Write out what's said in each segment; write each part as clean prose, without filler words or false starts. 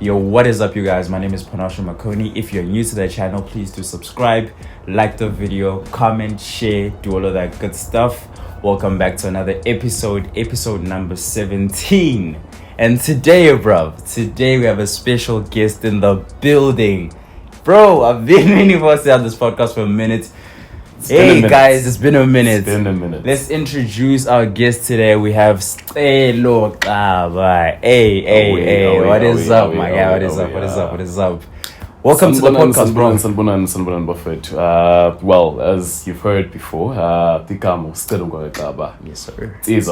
Yo, what is up, you guys? My name is Panasha Makoni. If you're new to the channel, please do subscribe, like the video, comment, share, do all of that good stuff. Welcome back to another episode number 17. And today we have a special guest in the building. Bro, I've been meaning for us to have this podcast for a minute. Hey guys, it's been a minute. Let's introduce our guest today. We have Scelo. Xaba. Hey, what is up, my guy? What is up? Welcome to the podcast, bro. Well, as you've heard before, Tikamo Scelo Xaba. Yes, sir. Yes,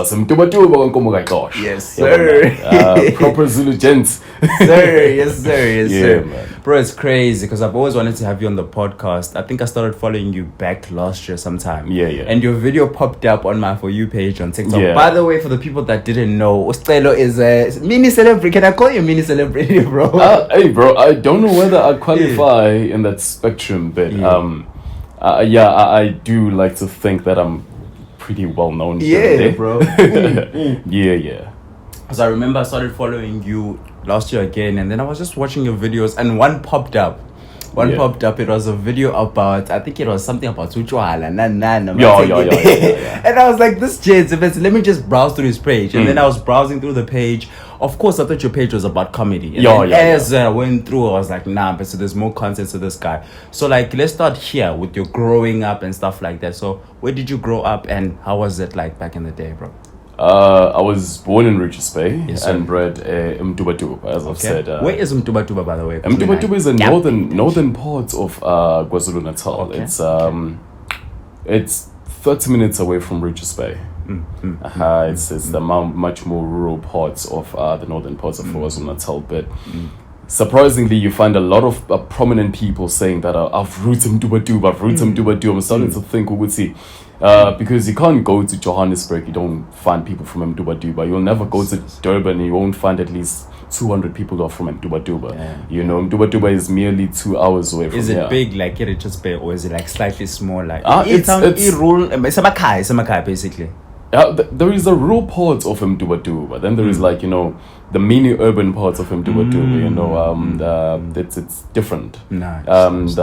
sir. Proper Zulu gents. Yes, sir. Man. Bro, it's crazy because I've always wanted to have you on the podcast. I think I started following you back last year sometime. Yeah. And your video popped up on my For You page on TikTok. Yeah. By the way, for the people that didn't know, Scelo is a mini celebrity. Can I call you a mini celebrity, bro? Hey, bro, I don't know whether I qualify in that spectrum, but I do like to think that I'm pretty well known. Yeah, bro. Yeah. Because I remember I started following you last year again, and then I was just watching your videos, and one popped up. It was a video about, I think it was something about Uchwala. Yeah. And I was like, this James, let me just browse through his page. And then I was browsing through the page. Of course, I thought your page was about comedy. And as I went through, I was like, nah, but so there's more content to this guy. So like, let's start here with your growing up and stuff like that. So where did you grow up, and how was it like back in the day, bro? I was born in Richards Bay, yes, and bred in Mtubatuba, as I've said. Where is Mtubatuba, by the way? Mtubatuba is the northern part of KwaZulu Natal. Okay. It's 30 minutes away from Richards Bay. It's the much more rural parts of the northern parts of KwaZulu Natal, but surprisingly, you find a lot of prominent people saying that I've rooted Mtubatuba. I'm starting to think we would see. Because you can't go to Johannesburg, you don't find people from Mtubatuba. You'll never go to Durban, you won't find at least 200 people who are from Mtubatuba. Yeah. You know, Mtubatuba is merely 2 hours away from here. Is it big like Richards Bay, or is it like slightly small? Like it's Makai, basically. There is the rural parts of Mtubatuba, then there is like, you know, the mini urban parts of Mtubatuba. You know, it's different. Nice.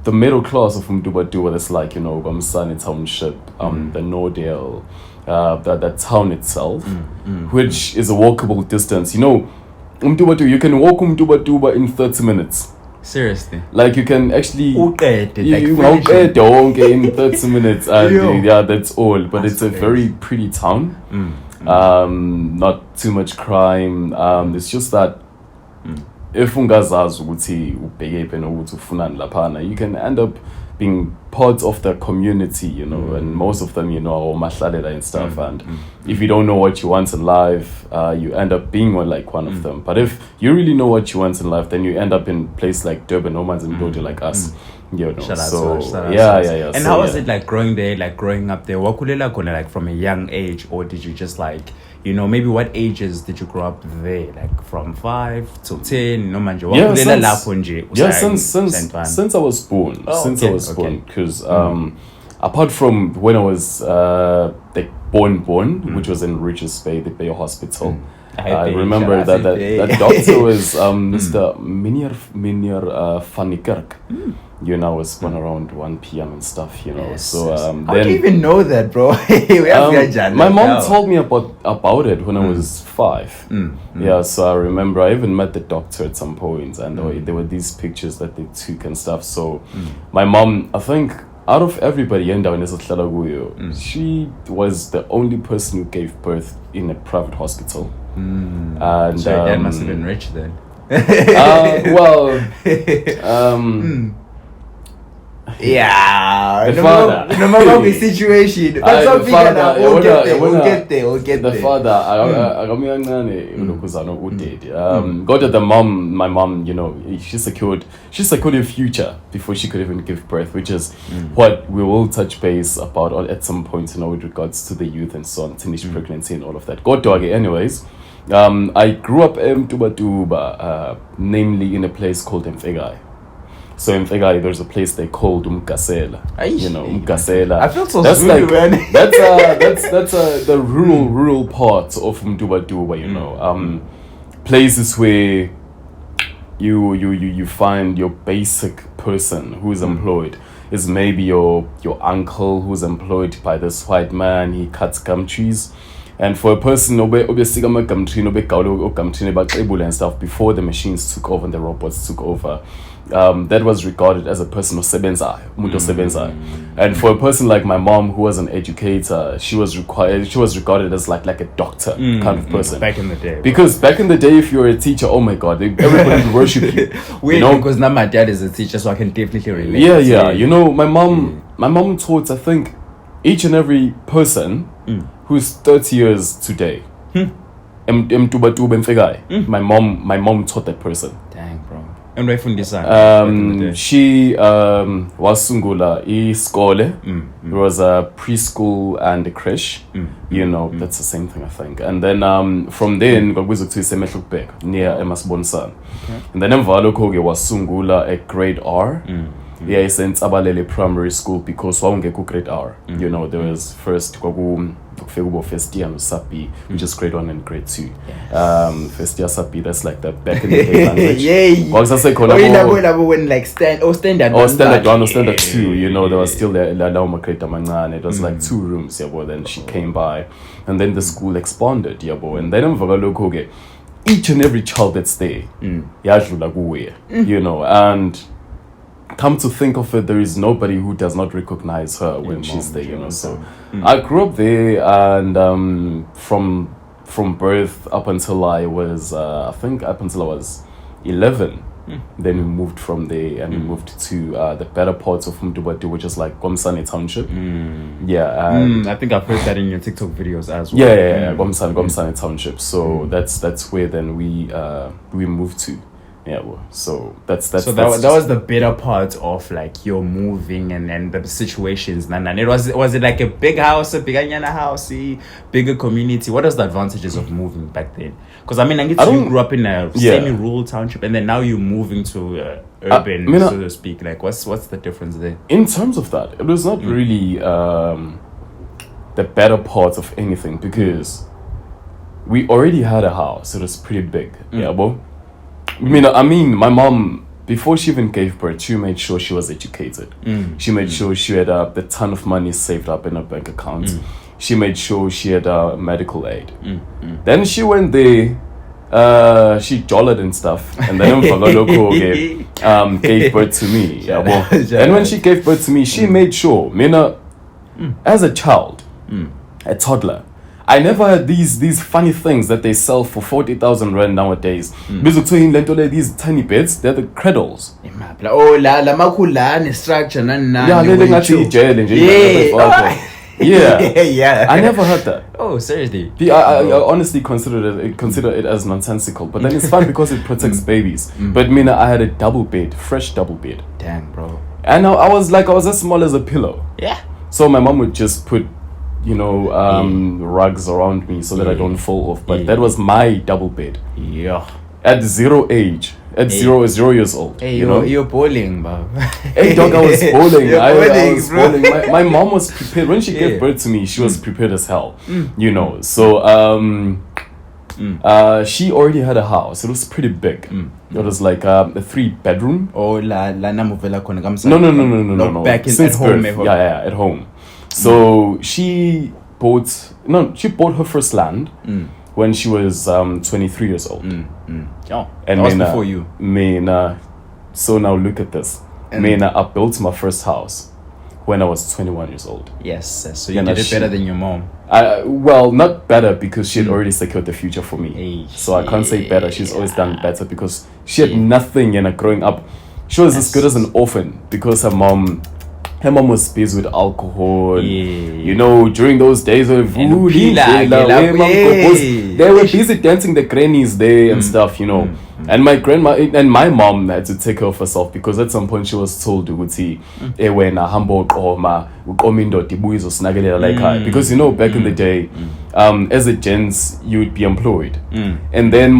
The middle class of Mtubatuba, that's like, you know, Gamsani Township, the Nordale, the town itself, which is a walkable distance. You know, Mtubatuba, you can walk Mtubatuba in 30 minutes. Seriously? Like, you can actually you walk in 30 minutes, and that's all. But That's it's a crazy. very pretty town. Not too much crime. It's just that if ungazazi ukuthi ubheke ukuthi ufunani laphana, you can end up being part of the community, you know, and most of them, you know, are mahlalela and stuff. And if you don't know what you want in life, you end up being like one of them. But if you really know what you want in life, then you end up in place like Durban, no man's in Mdodi like us. You know, Shout so out. yeah. And how was it like growing up there? Wakulela kona, like from a young age, or did you just like, you know, maybe what ages did you grow up there? Like from 5 to 10? No manje. Since I was born. I was born, because apart from when I was born, which was in Richards Bay, the Bay Hospital. I remember that doctor was Mr. Minir Fanikirk. You know, I was born around 1 p.m. and stuff, you know. Yes, so how do you even know that, bro? My mom told me about it when I was 5. Yeah, so I remember I even met the doctor at some point, and there were these pictures that they took and stuff. So my mom, I think, out of everybody, she was the only person who gave birth in a private hospital. And so your dad must have been rich then. Yeah, the father. No matter the situation, but some people we'll get there. The father, I got at my mom, you know, she secured a future before she could even give birth, which is what we will touch base about at some point, you know, with regards to the youth and so on, teenage pregnancy and all of that. God dog, anyways. I grew up in Mtubatuba, namely in a place called Mfegai. So in Mfegai, there's a place they called Umkasela. You know, Umkasela. I feel so that's Zulu, like, man. That's the rural part of Mtubatuba, you know. places where you find your basic person who's employed is maybe your uncle who's employed by this white man. He cuts gum trees. And for a person obviously and stuff before the machines took over and the robots took over, that was regarded as a person osebenzayo. And for a person like my mom who was an educator, she was regarded as like a doctor kind of person. Back in the day. Because back in the day, if you were a teacher, oh my god, everybody would worship you. Weird, because now my dad is a teacher, so I can definitely relate. Yeah. You know, my mom taught, I think, each and every person who's 30 years today. My mom taught that person. Dang, bro. And where from this she was sungula iskole. It was a preschool and a creche. You know, that's the same thing, I think. And then from then got to Semehlukbek near Emasbonsan. And then Mvaloko was sungula at grade R. Yeah, since Abalele Primary School, because one get grade R. You know, there was first first year Sapi, which is grade 1 and grade 2. First year Sapi, that's like the back in the day language. When like standard one or standard 2, you know, there was still the it was like 2 rooms, yeah, then she came by, and then the school expanded, yeah, and then each and every child that's there, you know, and come to think of it, there is nobody who does not recognize her when she's there, you know. So I grew up there, and from birth up until I was I think up until I was 11. Then we moved from there, and we moved to the better parts of Mdubati, which is like Gomsane Township. I think I've heard that in your TikTok videos as well. Yeah, Gomsane Township. So that's where then we moved to. Yeah, well, so that was the better part of like your moving and the situations. And it was it like a big house, a bigger house, bigger community? What was the advantages of moving back then? Because I mean, you grew up in a semi-rural township, and then now you're moving to urban, so to speak. Like, what's the difference there? In terms of that, it was not really the better part of anything, because we already had a house. It was pretty big. Yeah, well. I mean, my mom, before she even gave birth, she made sure she was educated. She made sure she had a ton of money saved up in her bank account. She made sure she had medical aid. Then she went there, she jolled and stuff, and then gave birth to me. Yeah, well, and when she gave birth to me, she made sure, as a child, a toddler, I never had these funny things that they sell for 40,000 rand nowadays. These tiny beds, they're the cradles. Oh, la structure, yeah. I never heard that. Oh, seriously? I honestly consider it as nonsensical, but then it's fun because it protects babies. But I had a double bed, fresh double bed. Dang, bro. And I was as small as a pillow. Yeah. So my mom would just put rugs around me so that I don't fall off. But that was my double bed. Yeah. At 0 age. At 0 years old. Hey, you know? You're bowling, bro. Hey, dog, I was bowling. I was bro. bowling. My mom was prepared. When she gave birth to me, she was prepared as hell. You know. So, she already had a house. It was pretty big. It was like a 3-bedroom. Oh, la namovela kona kamsa. No. Back in Since at home. birth. Yeah, at home. So she bought her first land when she was 23 years old. Oh, and that was before you. So now look at this. I built my first house when I was 21 years old. Yes, so you did it better than your mom. Well, not better, because she had already secured the future for me. So I can't say better. She's always done better, because she had nothing, growing up. She was as good as an orphan, because her mom was busy with alcohol. You know, during those days they were busy dancing the grannies there and stuff, you know. And my grandma and my mom had to take care of herself, because at some point she was told because you know, back in the day, as a gents, you would be employed, and then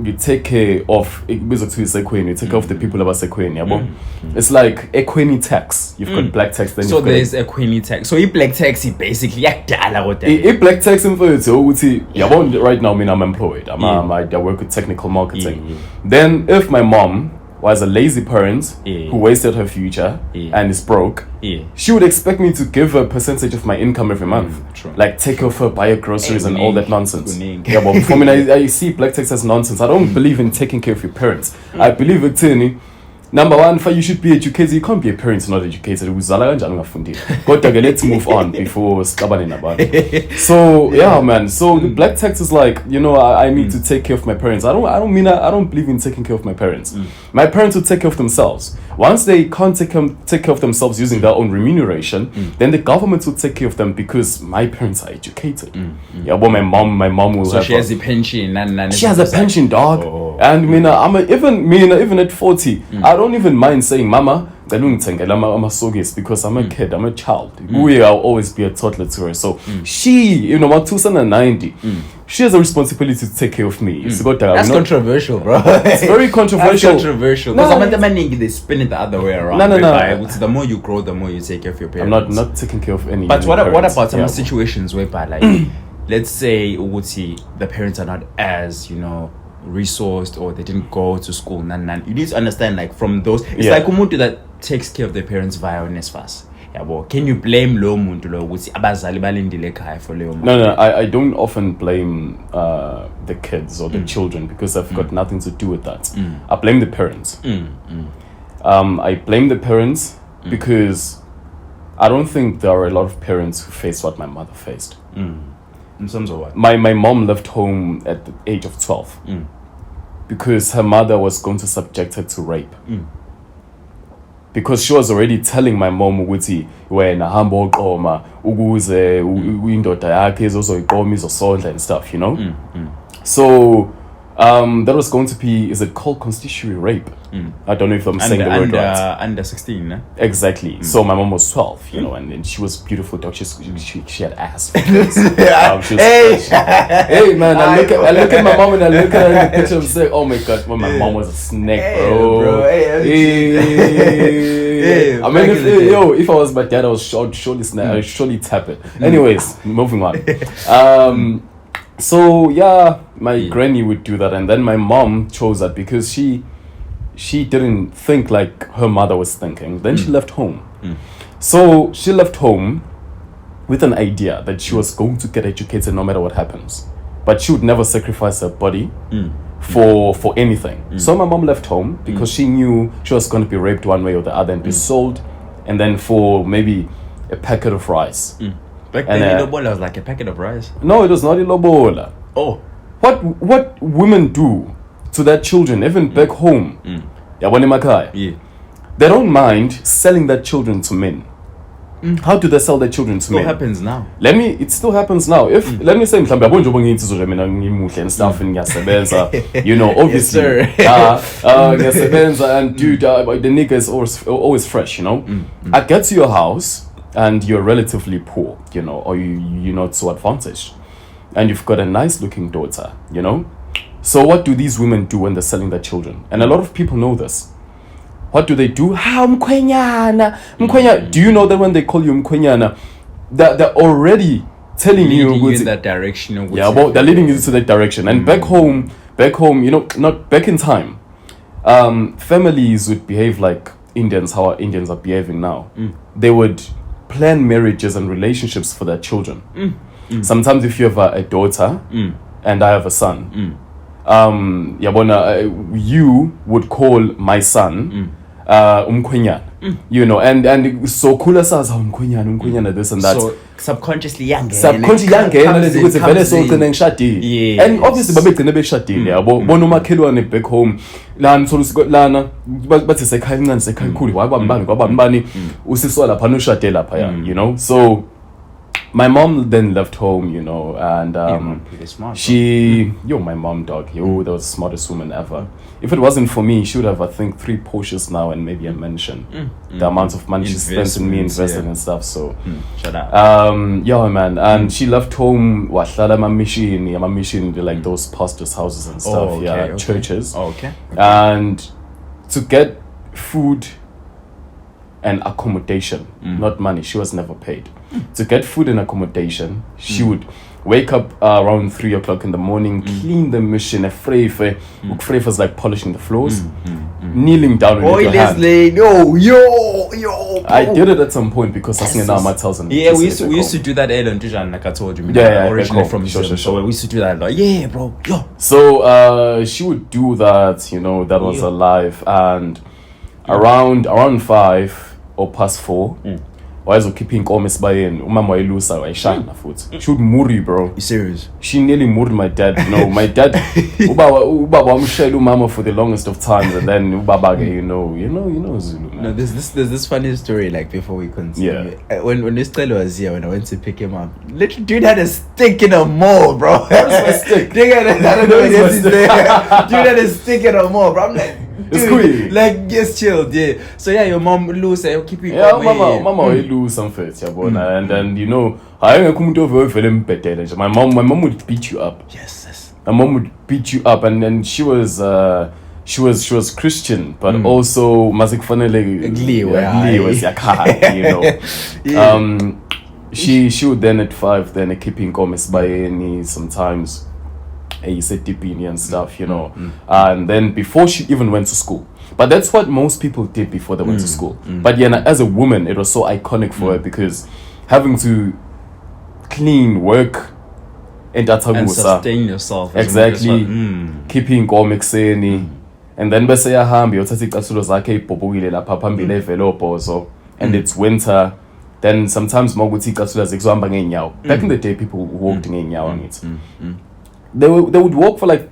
you take care of you take care of the people abasekhweni yabo. It's like equine tax. You've got black tax, then so there's equine tax. So black tax is basically yakudala kodwa. Black tax mfowethu ukuthi yabo right now I'm employed. I work with technical marketing. Then if my mom was a lazy parent who wasted her future and is broke, she would expect me to give her a percentage of my income every month. Like take care of her, buy her groceries and all that nonsense. Yeah, but for me, I see black tax as nonsense. I don't believe in taking care of your parents. I believe in number one, you should be educated. You can't be a parent not educated. But let's move on before so yeah, man. So the black tax is like, I need to take care of my parents. I don't believe in taking care of my parents. My parents will take care of themselves. Once they can't take care of themselves using their own remuneration, then the government will take care of them because my parents are educated. Yeah, but my mom will. So she has a pension and she has a pension, dog. Oh. And even at 40, I don't even mind saying, Mama, I'm a sogis because I'm a kid, I'm a child. I'll always be a toddler to her. So she, 2090, she has a responsibility to take care of me. That's controversial, bro. It's very controversial. That's controversial. Because they spin it the other way around. No. The more you grow, the more you take care of your parents. I'm not taking care of any. But what about some situations whereby, like, let's say the parents are not as, resourced or they didn't go to school. You need to understand, like, from those, it's like umuntu that takes care of their parents via NSFAS. Can you blame lo muntu lo ukuthi abazali balindile ekhaya for leyo? No, I don't often blame the kids or the children because I've got nothing to do with that. I blame the parents. I blame the parents because I don't think there are a lot of parents who face what my mother faced. In terms of what? My mom left home at the age of 12 because her mother was going to subject her to rape. Because she was already telling my mom ukuthi wena hamba oqoma ukuze indoda yakhe ezoyiqoma izosondla and stuff, So that was going to be, is it called constitutional rape? I don't know if I'm saying the word right. Under 16, eh? Exactly. So my mom was 12, and she was beautiful. She had ass. Hey man, I look at my mom and I look at her in the picture and say, oh my god, well, my mom was a snake, bro. I mean, if I was my dad, I would surely snap. I would surely tap it. Anyways, moving on. So yeah, my granny would do that, and then my mom chose that because she didn't think like her mother was thinking. Then she left home. So she left home with an idea that she was going to get educated no matter what happens, but she would never sacrifice her body for anything. So my mom left home because she knew she was going to be raped one way or the other and be sold, and then for maybe a packet of rice. Back then, ilobola was like a packet of rice. No, it was not ilobola. Oh, what women do to their children, even back home, they don't mind selling their children to men. How do they sell their children to men? It happens now. It still happens now. If let me say, and stuff in Yasebenza, obviously, Yasebenza and dude, the nigga is always fresh, I get to your house and you're relatively poor, or you're not so advantaged, and you've got a nice looking daughter, So what do these women do when they're selling their children? And a lot of people know this. What do they do? Mkwenyana. Do you know that when they call you Mkwenyana, they're already telling you in that direction? They're leading you to that direction. And back home, not back in time, families would behave like Indians, how our Indians are behaving now. They would plan marriages and relationships for their children. Sometimes if you have a daughter and I have a son, you would call my son umkhwenyana, and so cool as umkhwenyana this and that. So subconsciously young, and obviously babegcine beshadile yabo bona umakhelwane back home lana lana bathi sekhaya incane sekhaya khulu wabambani kwabambani usiswa lapha noshade lapha, So my mom then left home, you know, and pretty smart, my mom, dog, that was the smartest woman ever. If it wasn't for me, she would have, I think, 3 Porsches now and maybe a mansion. The amount of money she spent in me invested and stuff. So, shut up. Yeah, man. And she left home. My mission, like those pastors' houses and stuff. Churches. Okay. And to get food and accommodation, not money. She was never paid. To get food and accommodation, she would wake up around 3 o'clock in the morning, clean the mission, was like polishing the floors, kneeling down with your hand. Yo. I did it at some point because I think now my tells them. Yeah, we used to do that Ellen Tijan, like I told you. Originally from Zim, so we used to do that a lot. Yeah, bro. Yo. So she would do that, you know, that was her life, and around 5 or past 4. Wayezokhipha inkomo esibayeni umama wayelusa wayishana futhi she would muri, bro. You serious? She nearly murdered my dad, you know. My dad ubaba wamshela umama for the longest of times, and then ubaba you know Zulu, man. No, there's this funny story, like, before we continue. When Scelo was here, when I went to pick him up, literally dude had a stick in a mall, bro. Where's my stick? Dude had a stick in a mall, bro. I'm like, it's cool. Like, just chilled, yeah. So yeah, your mom lose, you keep it. Yeah, mama will lose something, and then you know, my mom would beat you up. Yes. My mom would beat you up, and then she was Christian, but also Mazik Fanele was you know. She would then at 5 then keeping comments by any sometimes. He said DPN and stuff, you know, and then before she even went to school. But that's what most people did before they went to school. But yeah, as a woman, it was so iconic for her because having to clean, work, and sustain yourself. Exactly. Keeping comics and then bese yahambi uthatha icathulo zakhe ibhobokile lapha phambili evelopo so and it's winter. Then sometimes makuthi icathulo zikuzohamba ngeenyawo. Back in the day, people walked ngeenyawo ngithi. They would walk for like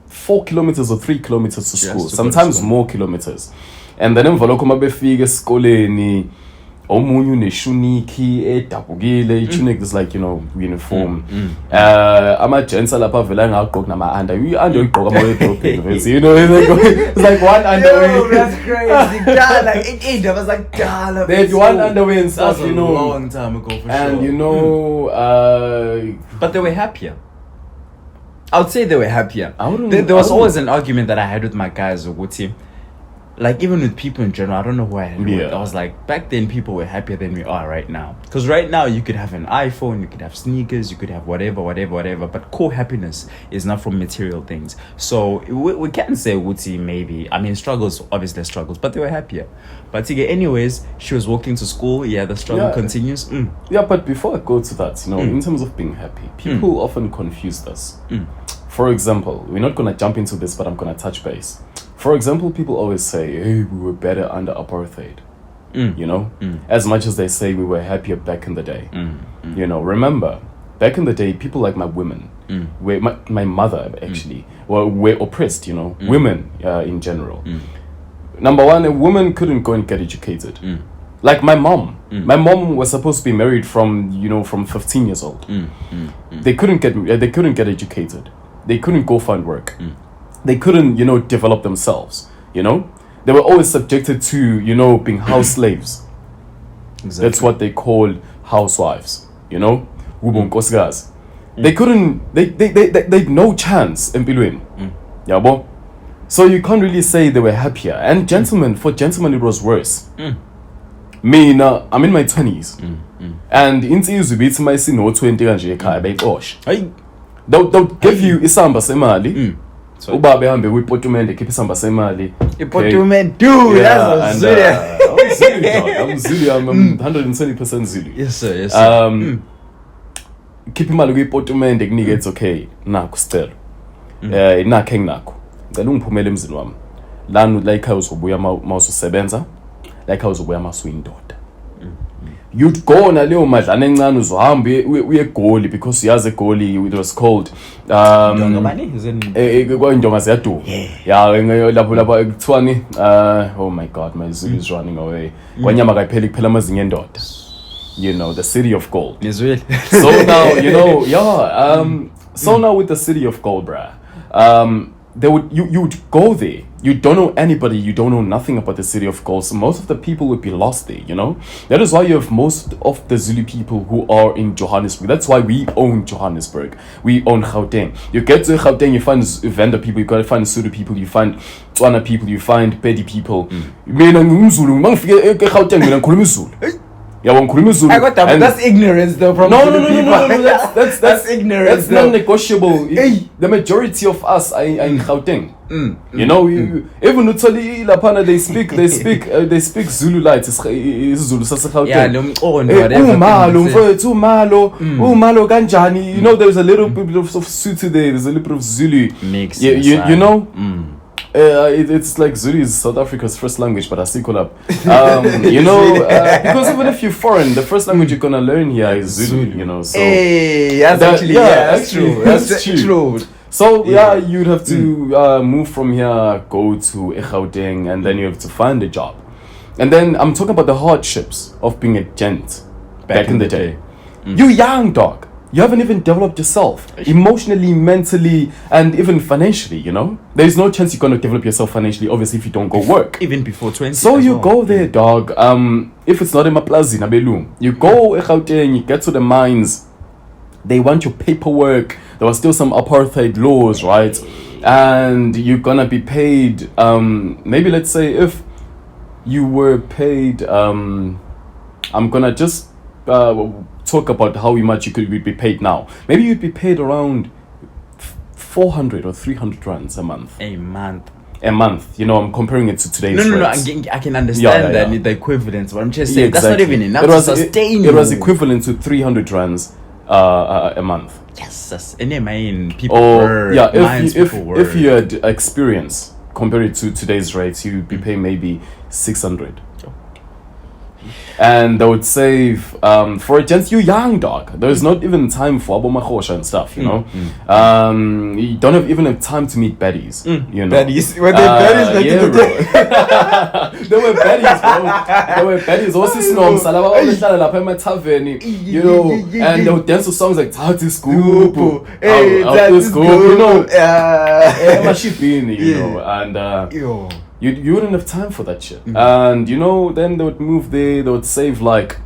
4 kilometers or 3 kilometers to school, sometimes more kilometers. And then emvaloko mabefika esikoleni omunye uneshuniki edabukile ichunic is like, you know, uniform. Ama gents lapha avela ngagqoka nama under uyigqoka ama wedrobe, you know, it's like one underwear. Yo, that's crazy. Like it was like dollar. They had one underwear and stuff, you know, a long time ago for and sure. You know, but they were happier. I would say they were happier. There was always an argument that I had with my guys, Uguti. Like, even with people in general, I don't know who I had with. I was like, back then people were happier than we are right now. Because right now you could have an iPhone, you could have sneakers, you could have whatever. But core happiness is not from material things. So we can say Uguti maybe. I mean, struggles, obviously struggles, but they were happier. But anyways, she was walking to school. Yeah, the struggle continues. Yeah, but before I go to that, you know, in terms of being happy, people often confuse us. For example, we're not going to jump into this, but I'm going to touch base. For example, people always say, hey, we were better under apartheid. You know, as much as they say we were happier back in the day. You know, remember, back in the day, people like my women, my mother actually, were oppressed, you know, women in general. Number one, a woman couldn't go and get educated. Like my mom. My mom was supposed to be married from 15 years old. They couldn't get educated. They couldn't go find work. They couldn't, you know, develop themselves, you know? They were always subjected to, you know, being house slaves. Exactly. That's what they called housewives, you know? They couldn't, they had no chance in Pilwin. Yabo? So you can't really say they were happier. And for gentlemen, it was worse. Me, now, I'm in my 20s. And in Izubit, my sin, no 20 and they'll give you isamba semali. Ubaba ehambe kwipotumende khipha isamba semali. Ipotumende, dude, that's Zulu. I'm Zulu. I'm 120% Zulu. Yes sir. Khipha imali kwipotumende kunika it's okay. Nakho Scelo. Nakhe nginakho. Ngicela ungiphumele emzini wami. Lana la ekhaya uzobuya mawususebenza. La ekhaya uzobuya masuyindoda. You'd go naleyo madlana encane uzohamba uye eGoli because uyazi eGoli it was called kwayindonga ziyadu lapho kuthiwani oh my god, my Zulu is running away. Kwanyama kayiphela kuphela amazinyo endoda. you know, the city of gold. Israel. So now, you know, so now with the city of gold, bruh, you would go there. You don't know anybody. You don't know nothing about the city of gold. So most of the people would be lost there, you know. That is why you have most of the Zulu people who are in Johannesburg. That's why we own Johannesburg. We own Gauteng. You get to Gauteng, you find Venda people, you gotta find Zulu people, you find Tswana people, you find Pedi people. Mina ngumZulu, mangifike eGauteng mina ngikhuluma isiZulu. Yeah, I got that, but that's ignorance though from no, people. That's ignorance. That's non-negotiable. The majority of us are in Gauteng. You know, even utoli lapana they speak Zulu light. Zulu sasa Yeah, umalo kanjani. You know, there's a little bit of Sotho there. There's a little bit of Zulu. Mix. You know. It's like Zulu is South Africa's first language, but I still call up. You know, because even if you're foreign, the first language you're gonna learn here is Zulu. You know, so that's true. That's true. So you'd have to move from here, go to Gauteng, and then you have to find a job. And then I'm talking about the hardships of being a gent back in the day. You're young, dog. You haven't even developed yourself emotionally, mentally, and even financially, you know? There's no chance you're going to develop yourself financially, obviously, if you don't go work. Even before 20. So you go there, dog. If it's not in Maplazi, Nabelum, you go out there and you get to the mines. They want your paperwork. There was still some apartheid laws, right? And you're going to be paid, maybe let's say if you were paid, I'm going to just talk about how much you could be paid now. Maybe you'd be paid around 400 or 300 rands a month. A month. You know, I'm comparing it to today's rates. I can understand that the equivalence, but I'm just saying that's not even enough to sustain. It was equivalent to 300 rands a month. Yes, that's people if you had experience compared it to today's rates, you'd be paying maybe 600. And they would save for a gent, you're young, dog. There's not even time for abomachosha and stuff, you know. You don't even have time to meet baddies, you know. Baddies? Were they baddies back in the day? They were baddies, bro. They were baddies. You know, and they would dance to songs like Tati Scoop, you know. You know, and you wouldn't have time for that shit. And you know, then they would move there, they would save like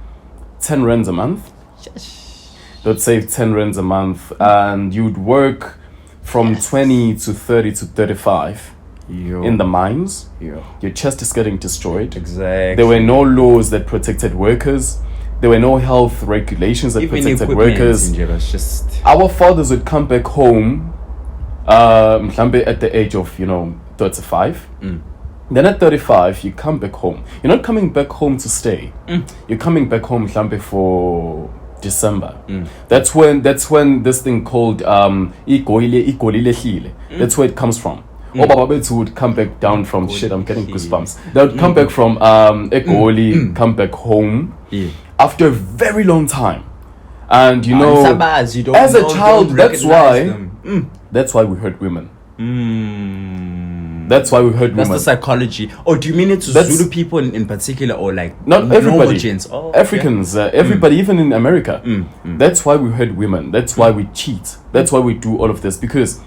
10 rands a month. They would save 10 rands a month, and you'd work from 20 to 30 to 35 in the mines. Your chest is getting destroyed. Exactly. There were no laws that protected workers. There were no health regulations that protected workers. Our fathers would come back home at the age of, 35. Then at 35, you come back home. You're not coming back home to stay. You're coming back home for December. That's when this thing called that's where it comes from. Bababetsu would come back down from I'm getting goosebumps. They would come back from come back home after a very long time. And as a child, that's why we hurt women. That's why we hurt women. That's the psychology. Oh, do you mean it to Zulu people in particular, or like not everybody? Africans, everybody, even in America. That's why we hurt women. That's why we cheat. That's why we do all of this, because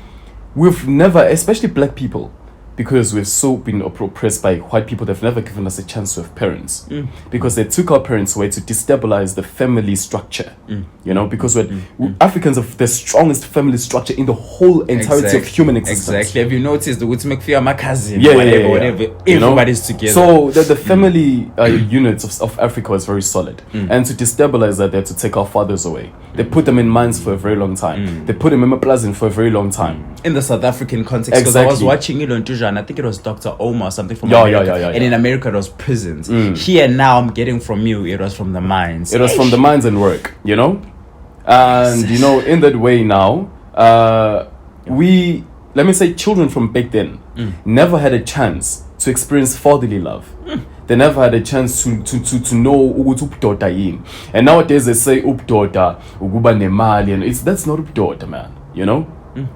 we've never, especially black people, because we've so been oppressed by white people, they've never given us a chance to have parents, because they took our parents away to destabilize the family structure. Because Africans have the strongest family structure in the whole entirety of human existence. Exactly. Have you noticed the Wutmekfia, my cousin, whatever, everybody's together. So the family units of Africa was very solid, and to destabilize that, they had to take our fathers away. They put them in mines for a very long time. They put them in Maplazin for a very long time. In the South African context, because I was watching it on Tuja, and I think it was Dr. Omar or something from America. And in America, it was prisons. Here now, I'm getting from you, it was from the mines. It was from the mines and work, And, in that way now, let me say children from back then never had a chance to experience fatherly love. They never had a chance to know ukuthi ubdoda yini. And nowadays they say ubdoda ukuba nemali, and that's not ubdoda, man.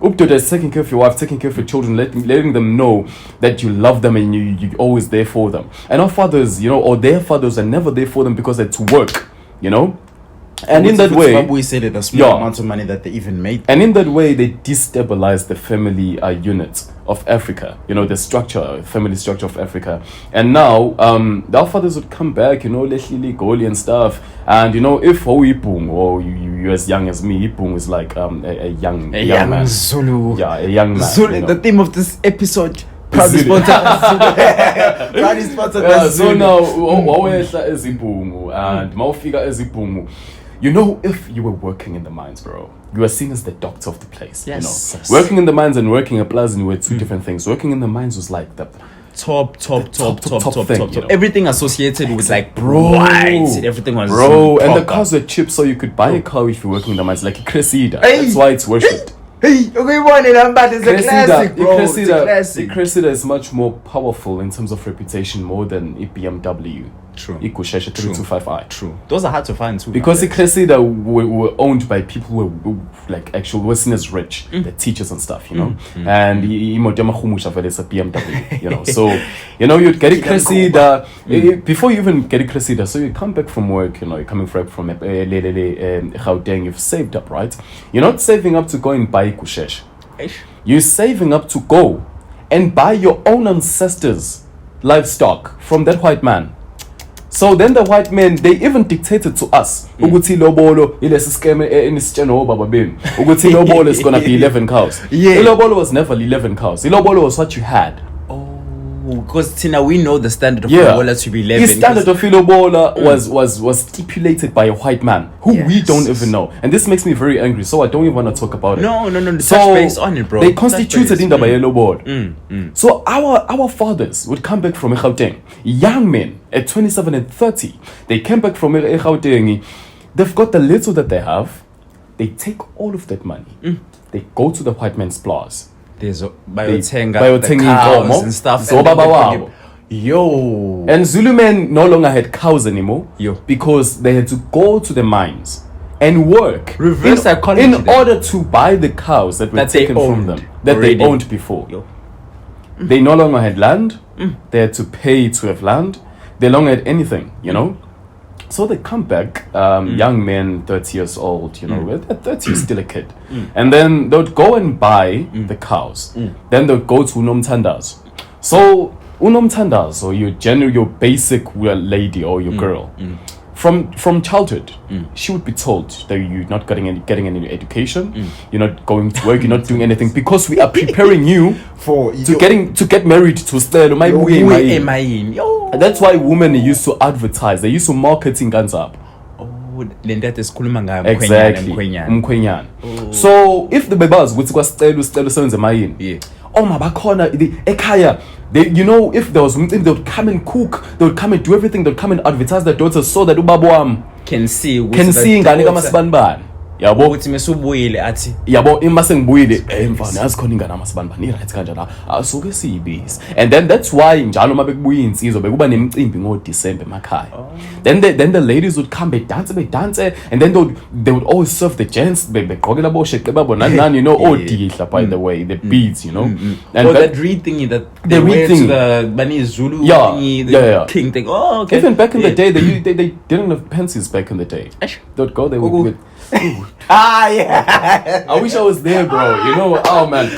Ubdoda is taking care of your wife, taking care of your children, letting them know that you love them and you're always there for them. And our fathers, or their fathers are never there for them because they had to work. you know. And in that way, we said it, the small amount of money that they even made. And in that way, they destabilized the family unit of Africa, you know, the family structure of Africa. And now, our fathers would come back, you know, Lechili, Goli and stuff. And, you know, if Ipung, or you as young as me, Ipung is like a young man. Zulu. Yeah, a young man. Zulu, you know. the theme of this episode. Proudly sponsored by Zulu. So now, Wawehla is Ipung, and Maufiga is Ipung. You know, if you were working in the mines, bro, you were seen as the doctor of the place. Yes. You know, working in the mines and working at Plaza were two different things. Working in the mines was like the top thing, you know. Everything associated with like white. Everything was and the cars were cheap, so you could buy a car if you're working in the mines, like a Cressida. Hey. That's why it's worshipped. Hey, okay, one in Ambat is a classic, bro. The Cressida is much more powerful in terms of reputation more than a BMW. True. Ikushesha 325i. True. Those are hard to find too. Because the Cressida were owned by people who were like actual were seen as rich, the teachers and stuff, you know. And it's a BMW, you know. So, you know, you'd get a Cressida before you even get a Cressida. So you come back from work, you know, you're coming from Gauteng, you've saved up, right? You're not saving up to go and buy Kushesh. You're saving up to go and buy your own ancestors' livestock from that white man. So then the white men, they even dictated to us, Uguti Lobolo, Uguti Lobolo is gonna be 11 cows. Yeah. Lobolo was never 11 cows. Lobolo was what you had. Because Tina, we know the standard of Ilobola to be 11. The standard of Ilobola was stipulated by a white man who we don't even know, and this makes me very angry. So I don't even want to talk about it. No. So touch base on it, bro. They constituted in the Ilobola. So our fathers would come back from Gauteng, young men at 27 and 30. They came back from Gauteng. They've got the little that they have. They take all of that money. They go to the white man's plaza. There's the cows and stuff. And Zulu men no longer had cows anymore. Because they had to go to the mines and work reverse psychology in order to buy the cows that were taken from them that they owned before. They no longer had land. They had to pay to have land. They no longer had anything, you know. So they come back, young men, 30 years old, you know, at 30 you're still a kid. And then they would go and buy the cows. Then they would go to Unomtandas. So Unomtandas, or your basic lady or your girl, from childhood, she would be told that you're not getting any education, you're not going to work, you're not doing anything, because we are preparing you to get married to Scelo. And that's why women used to advertise, they used to marketing guns up. Exactly. Mkhwenyana. So if the babies would Scelo senze mayini. Oh my bakhona ekhaya, you know, if there was something, they would come and cook, they would come and do everything, they would come and advertise their daughters so that ubaba wami can see ngane kamasibani. Yabo uthi mesubuyile athi yabo imase ngibuyile emfana yazikhona ingane amasibani right kanjani asuke siyibisi. And then that's why njalo mabekubuya insizwa bekuba nemicimbi ngoDecember emakhaya. Then the ladies would come, they dance, and then they would always serve the gents, begqokela bosheqe babo nani, you know, odihla, by the way, the beads, you know. And that reed thingy that they wear to the Bani Zulu thingy, the king thing. Oh, okay. Even back in the day, they didn't have panties back in the day. They would go, they would with I wish I was there, bro. You know, oh man.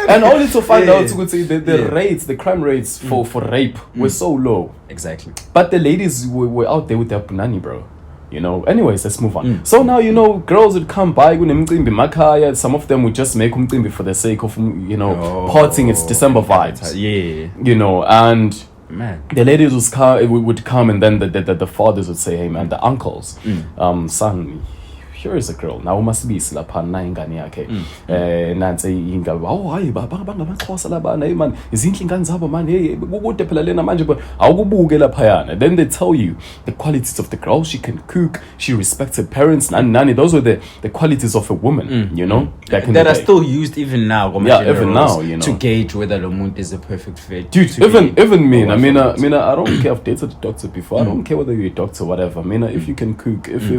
And only to find out the rates, the crime rates for rape were so low. Exactly. But the ladies were out there with their punani, bro. You know. Anyways, let's move on. So now, you know, girls would come by makaya. Some of them would just make umcimbi for the sake of, you know, partying. It's December vibes. Yeah. You know, and man, the ladies would come, and then the fathers would say, hey man, the uncles, son, here is a girl now must be lapha na ingane yakhe nansi ingane hayi bangamaXhosa labana man izinhle ingane zabo man hey kude phela lena manje awukubuke lapha yana. Then they tell you the qualities of the girl. She can cook, she respects her parents, nani. Those were the qualities of a woman, you know, that are still used even now. Even now, you know, to gauge whether Lomunt is a perfect fit. Dude, even me, I mean, I don't care. I've dated a doctor before. I don't care whether you're a doctor, whatever. I mean, if you can cook, if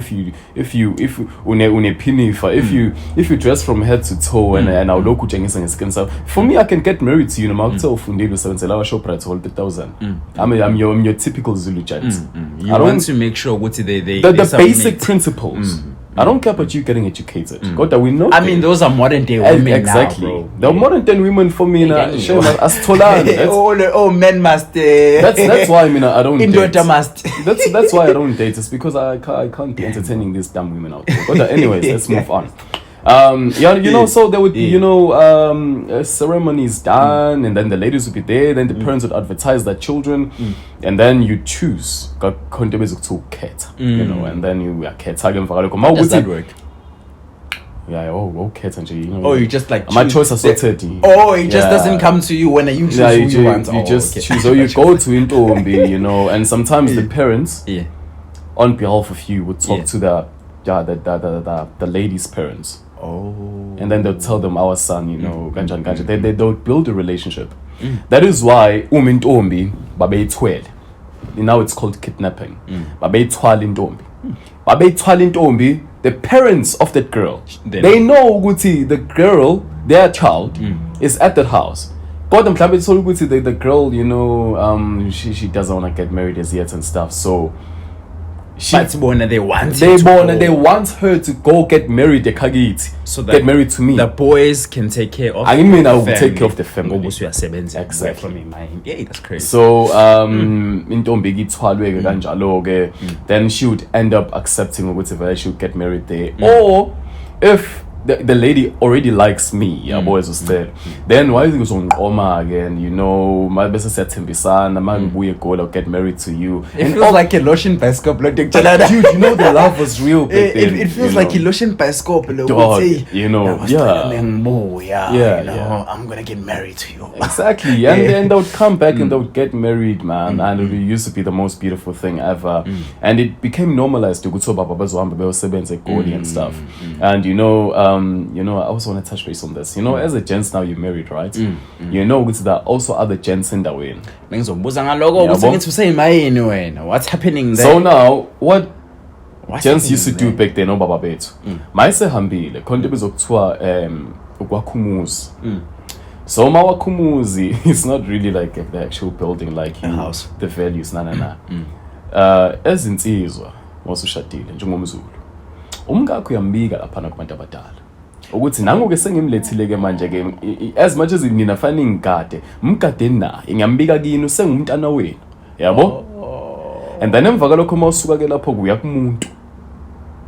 une pinifa, if you dress from head to toe and awulokhu utshengisa ngeskin sakho, for me I can get married to you noma kuthiwa ufundile usebenzela wa Shoprite hold 3000. I'm your typical Zulu gent. You want to make sure what they the basic principles. I don't care about you getting educated. God, we know. I mean, those are modern day women exactly. now, bro. The modern day women for me now. As tolerant. Oh, men must. That's why I don't date. Must. That's why I don't date. It's because I can't be entertaining these dumb women out there. But anyways, let's move on. So there would be, ceremonies done, and then the ladies would be there, then the parents would advertise their children, and then you choose, and then you are How does that work? You just like my choice is sorted. It just doesn't come to you when you choose who you want. You just choose, or you go to Intombi, and sometimes the parents, on behalf of you, would talk to the ladies' parents. And then they'll tell them our son, they don't build a relationship. That is why Intombi babe twelve. Now it's called kidnapping. Babe twelve Intombi. Babe twelve Intombi. The parents of that girl, they know Guti, the girl, their child, is at that house. But the girl, she doesn't want to get married as yet and stuff. So they want her to go get married so get married to me. The boys can take care of I will take care of the family. Exactly. Yeah, that's crazy. So then she would end up accepting whatever, she would get married there. Or if the lady already likes me, boys was there. Then why is it on Oma again? My best said Timbisan, we go get married to you. It feels like a lotion pescope. Dude, the love was real. It feels like a lotion pescope. I'm gonna get married to you. Exactly. And then they would come back and they would get married, man. And it used to be the most beautiful thing ever. And it became normalized to go to Baba and stuff. And I also want to touch base on this. As a gents now, you're married, right? It's that also other gents in the way. What's happening there? So now, what gents used to do back then, Baba Bet. Maise hambile, konde bezokuthiwa ukwakhumuzi. So mawakhumuzi, it's not really like the actual building, like a house. The values, na. Ezinsizwa mosushadile njengomzulu. Umngakho uyambika lapha kubantu abadala ukuthi nangoke sengimlethile ke manje ke as much as mina fanele ngigade mgade naye ngiyambika kini usengumntana wenu yabo and then emva kalokho mawusuka ke lapho kuya kumuntu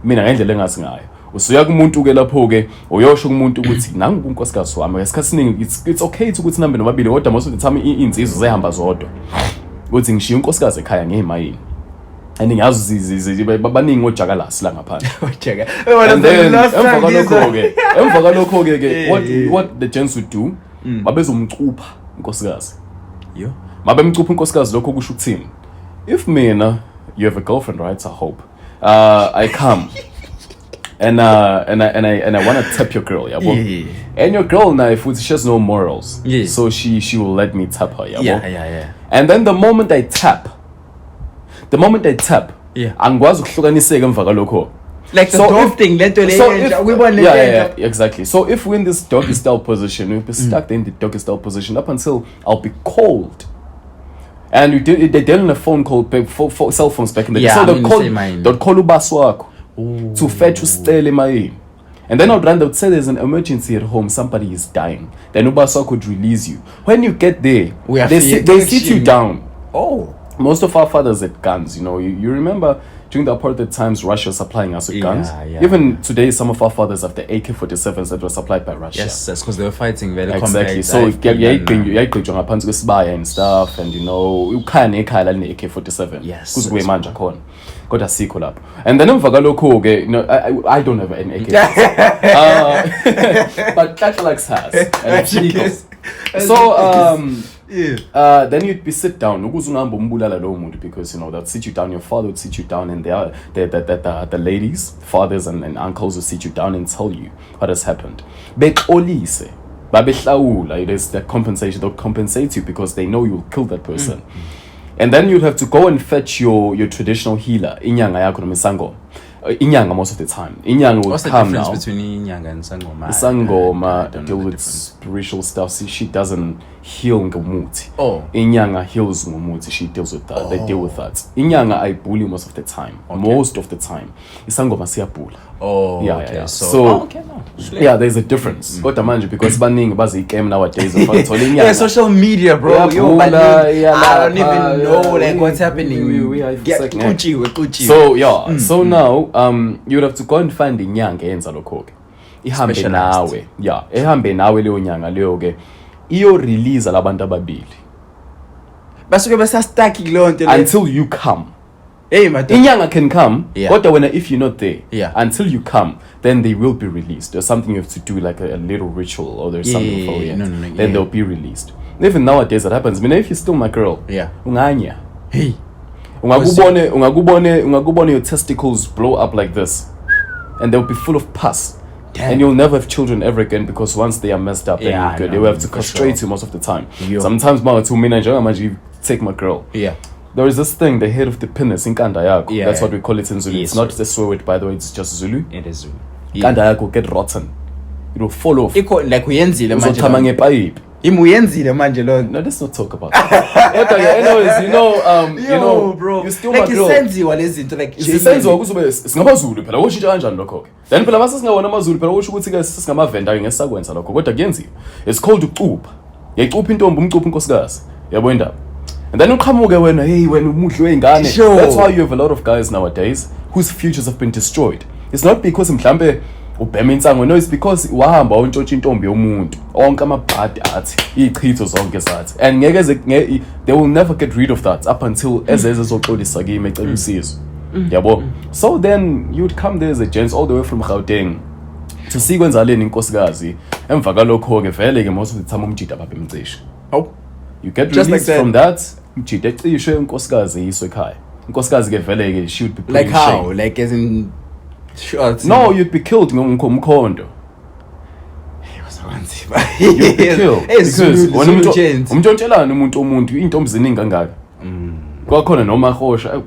mina ngendlela engasi ngayo usuya kumuntu ke lapho ke uyosho kumuntu ukuthi nangu unkosikazi wami esikhatsini it's okay ukuthi nambe nobabili kodwa most of the time insizwe zehamba zodwa ukuthi ngishiya unkosikazi ekhaya ngeyimayini. And ngiyazi baningi ojakalasi la ngaphandle. And then emva kalokho ke what the gents would do babezomcupha unkosikazi. Mabemcupha unkosikazi lokho kusho ukuthini? If mina you have a girlfriend, right? I hope. I come and I want to tap your girl, yabo. And your girl now, if she has no morals, so she will let me tap her, yabo. Yeah. And then the moment I tap, angikwazi ukuhlukaniseka emva kalokho. Like the dog thing, exactly. So if we're in this doggy style position, we'll be stuck in the doggy style position up until I'll be called. And they did on a phone call, cell phones back in the day. So they'd call ubaswako to fetch ustel my. And then they would say there's an emergency at home, somebody is dying. Then ubaswako could release you. When you get there, they sit you down. Most of our fathers had guns, you remember during the apartheid times Russia was supplying us with guns. Even today some of our fathers have the AK-47s that were supplied by Russia. Yes, that's because they were fighting very exactly. So and stuff, and you can AK-47. Yes. And then I don't have an AK. But Catholics has. And it's legal. So then you'd be sit down because they'd sit you down, your father would sit you down, and the ladies, fathers and uncles would sit you down and tell you what has happened. There's the compensation, they'll compensate you because they know you'll kill that person. And then you'd have to go and fetch your traditional healer, inyanga yakho no misango. Inyanga most of the time. Inyanga will What's the come difference now. between Inyanga and Sangoma? Sangoma deal with spiritual stuff. See, she doesn't heal ngumuti. Inyanga heals ngumuti. She deals with that. They deal with that. Inyanga I bully most of the time. Most of the time. Sangoma siyabula. Okay. So there's a difference. But manje because banning bazi came nowadays. Social media, bro. I don't even know like what's happening. So now you would have to go and find inyanga eyenza lokho ke. Ihambe nawe. Ihambe nawe leyo nyanga leyo ke. Iyo release labantu ababili. Basuke besa stuck kuleyo nto until you come. Hey, my Inyanga can come, but if you're not there, until you come, then they will be released. There's something you have to do, like a little ritual, or there's something for you. Then they'll be released. Even nowadays, that happens. I mean, if you're still my girl, unganya. Hey, ungagubone your testicles blow up like this, and they'll be full of pus. Damn. And you'll never have children ever again because once they are messed up, then they will have to castrate you most of the time. Sometimes, you take my girl. There is this thing, the head of the penis in Kanda yako. That's what we call it in Zulu. It's not the swear word, by the way, it's just Zulu. It is Zulu. Kanda yako get rotten. It will fall off. Like uyenzile manje. Uzothamanga epipe. Imuyenzile manje lo. No, let's not talk about that. Anyways, bro. You still like my girl. Isenziwa lezi zinto like isenziwa kuzobe singabazulu phela ushintsha kanjani lokho ke. Then phela base singawona amazulu phela usho ukuthi ke singamavenda ngesakwenza lokho. Kodwa kuyenziwa. It's called ukucupha. Yayicupha intombi umcupha inkosikazi. Yabo indaba. And then uqhamuke wena when umuhle weingane. That's why you have a lot of guys nowadays whose futures have been destroyed. It's not because mhlambe ubhema insango, no, it's because wahamba untshontsha intombi yomuntu onke amabhadi athi ichitho zonke zathi, and they will never get rid of that up until ezezoxolisa kimi ecela usizo. Yabo. So then you'd come there as a gents all the way from Gauteng to see kwenzaleni inkosikazi emva kalokho ke vele ke most of the time umjida baba emcishi. You get released like from that. Mjida ecishwe inkosikazi yiswe ekhaya. Inkosikazi ke vele ke she would be like how shame. Like as in no, you'd be killed ngomkhondo. You'd be killed because umuntu ontshelana umuntu intombi ziningi kangaka. Kwakhona nomahosha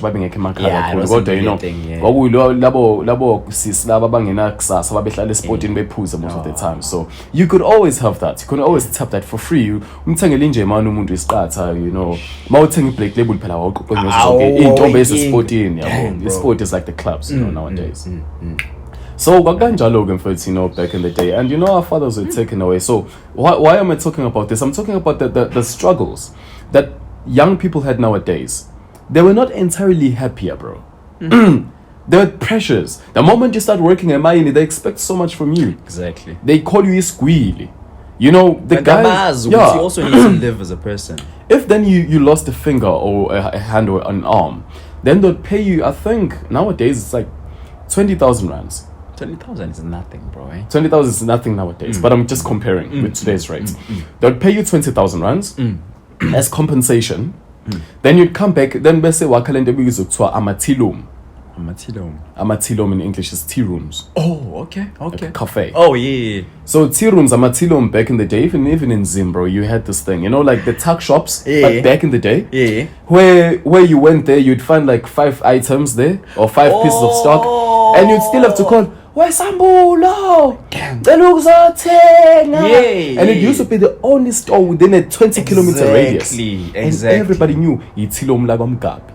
babengekho emakhaya kakhulu kodwa kwakulo labo sis laba bangena kusasa babehlala esportini bephuza most of the time. So you could always have that. You could always tap that for free. Umthengele nje manje umuntu isiqatha, mawuthenga iblack label phela waqoqonywa zonke intombi esportini yabo. Sport is like the clubs nowadays. So kanjalo ke mfethu back in the day, and our fathers were taken away. So why am I talking about this? I'm talking about the struggles that young people had nowadays. They were not entirely happier, bro. There were pressures. The moment you start working at Mayini, they expect so much from you. Exactly. They call you squealy. The guys. You also need to live as a person. If then you lost a finger or a hand or an arm, then they'll pay you. I think nowadays it's like 20,000 rands. 20,000 is nothing, bro. 20,000 is nothing nowadays. But I'm just comparing with today's rates. They'll pay you 20,000 rands. As compensation. Then you'd come back, then bese wakalende bizo kuthiwa amatilum. Amatilum in English is tea rooms. Oh, okay. Like a cafe. Oh, yeah. So tea rooms, amatilum, back in the day, even in Zimbabwe, you had this thing, like the tuck shops, but back in the day, where you went there, you'd find like 5 items there, or 5 pieces of stock, and you'd still have to call, Wesambulo, and it used to be the only store within a 20-kilometer radius. Exactly. And everybody knew Itilom Lagomgabi.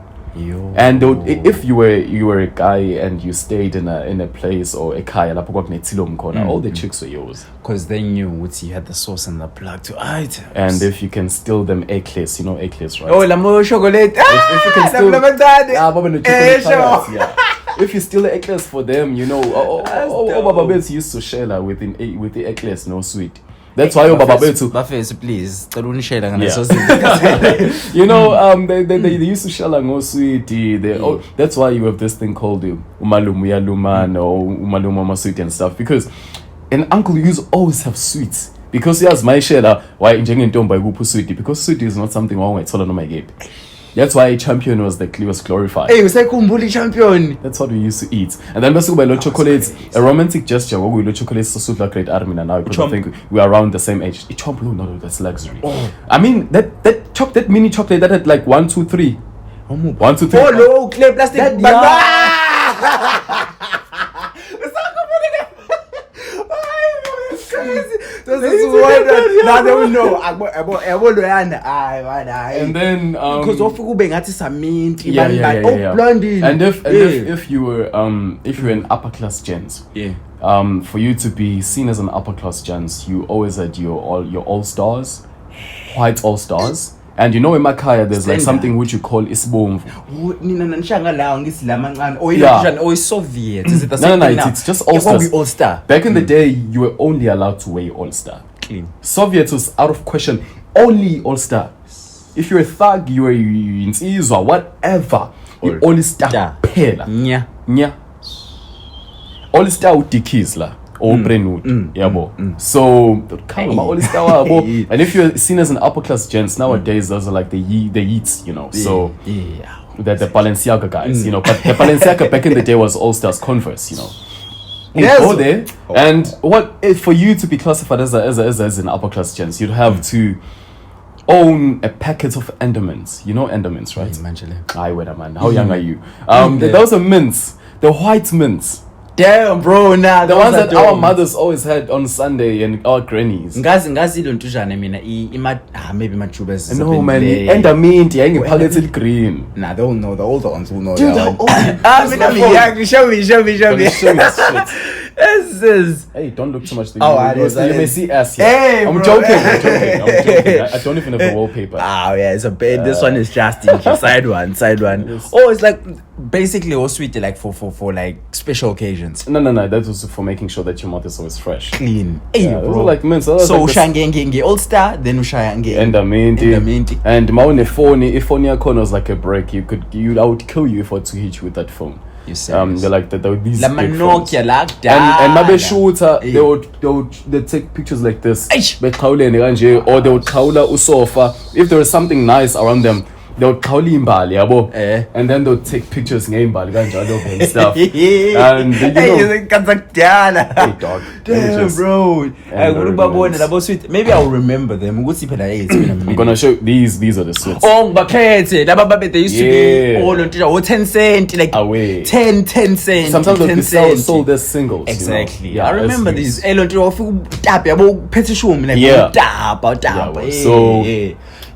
And if you were a guy and you stayed in a place or a kaya all the chicks were yours, because they knew what you had the sauce and the plug to items. And if you can steal them eclairs, eclairs, right? Oh, la chocolate. If you can steal if you steal the eclairs for them, Baba Betsu used to share with the eclairs, no sweet. That's why Baba Betsu. Please, they used to share no sweet. That's why you have this thing called umalum yaluman or umalum masweet and stuff, because an uncle used to always have sweets. Because he has my share why injengentombi sweet, because sweet is not something wrong with no my game. That's why champion was glorified. Hey, we say kumbuli champion. That's what we used to eat. And then we buy chocolates, a romantic gesture where we chocolates so like great army and now because I think we are around the same age. No, that's luxury. I mean that mini chocolate that had like 1, 2, 3. 1, 2, 3. Oh no, clay plastic. Now they will know. And then because of ube ngathi samint, yeah. blondie. And if you were an upper class gents, for you to be seen as an upper class gents, you always had your all stars, white all stars. And you know in Makaya there's like something which you call isbomvu. Or Soviet. Is it the No, same thing now? it's just all stars. All star. Back in the day, you were only allowed to wear all star. Clean. Soviets was out of question. Only all star. If you're a thug, you were in Izwa, whatever. You all star. Pela. Nya. All star with the keys la. Or Brentwood, So, all star. And if you're seen as an upper class gents nowadays, those are like the Yeats, you know. So, the Balenciaga guys, you know. But the Balenciaga back in the day was all stars Converse, you know. You go there, and for you to be classified as an upper class gents, you'd have to own a packet of endowments. You know endowments, right? Aye, wait a man. How young are you? Those are mints, the white mints. Damn, bro, nah. The ones that our mothers always had on Sunday and our grannies. Ngazi lontujana mina maybe my tubers. No man, endament yangiphakethile green. Nah, they don't know. The older ones will know. Dude, show me. Hey, don't look too much. You may see us here. Hey, I'm joking. I don't even have the wallpaper. Yeah, it's a bit. This one is just side one. Yes. Oh, it's like basically all sweet, like for like special occasions. No. That was for making sure that your mouth is always fresh, clean. Yeah, bro. Like mints. So ushangenge all star, then ushayangenge. Endamenti. And my own phone. If phone yakho was like a break, I would kill you if I were to hit you with that phone. They're like these big phones. And maybe shooter, they take pictures like this. Or they would kaula usofa. If there is something nice around them, they would kauli imbali, and then they would take pictures and stuff. And hey dog. Damn, bro. Maybe I'll remember them. I'm gonna show these are the suits. Oh, they used to be 10 cent, like away 10 cent. Sometimes they sold as singles. Exactly. You know? I remember these.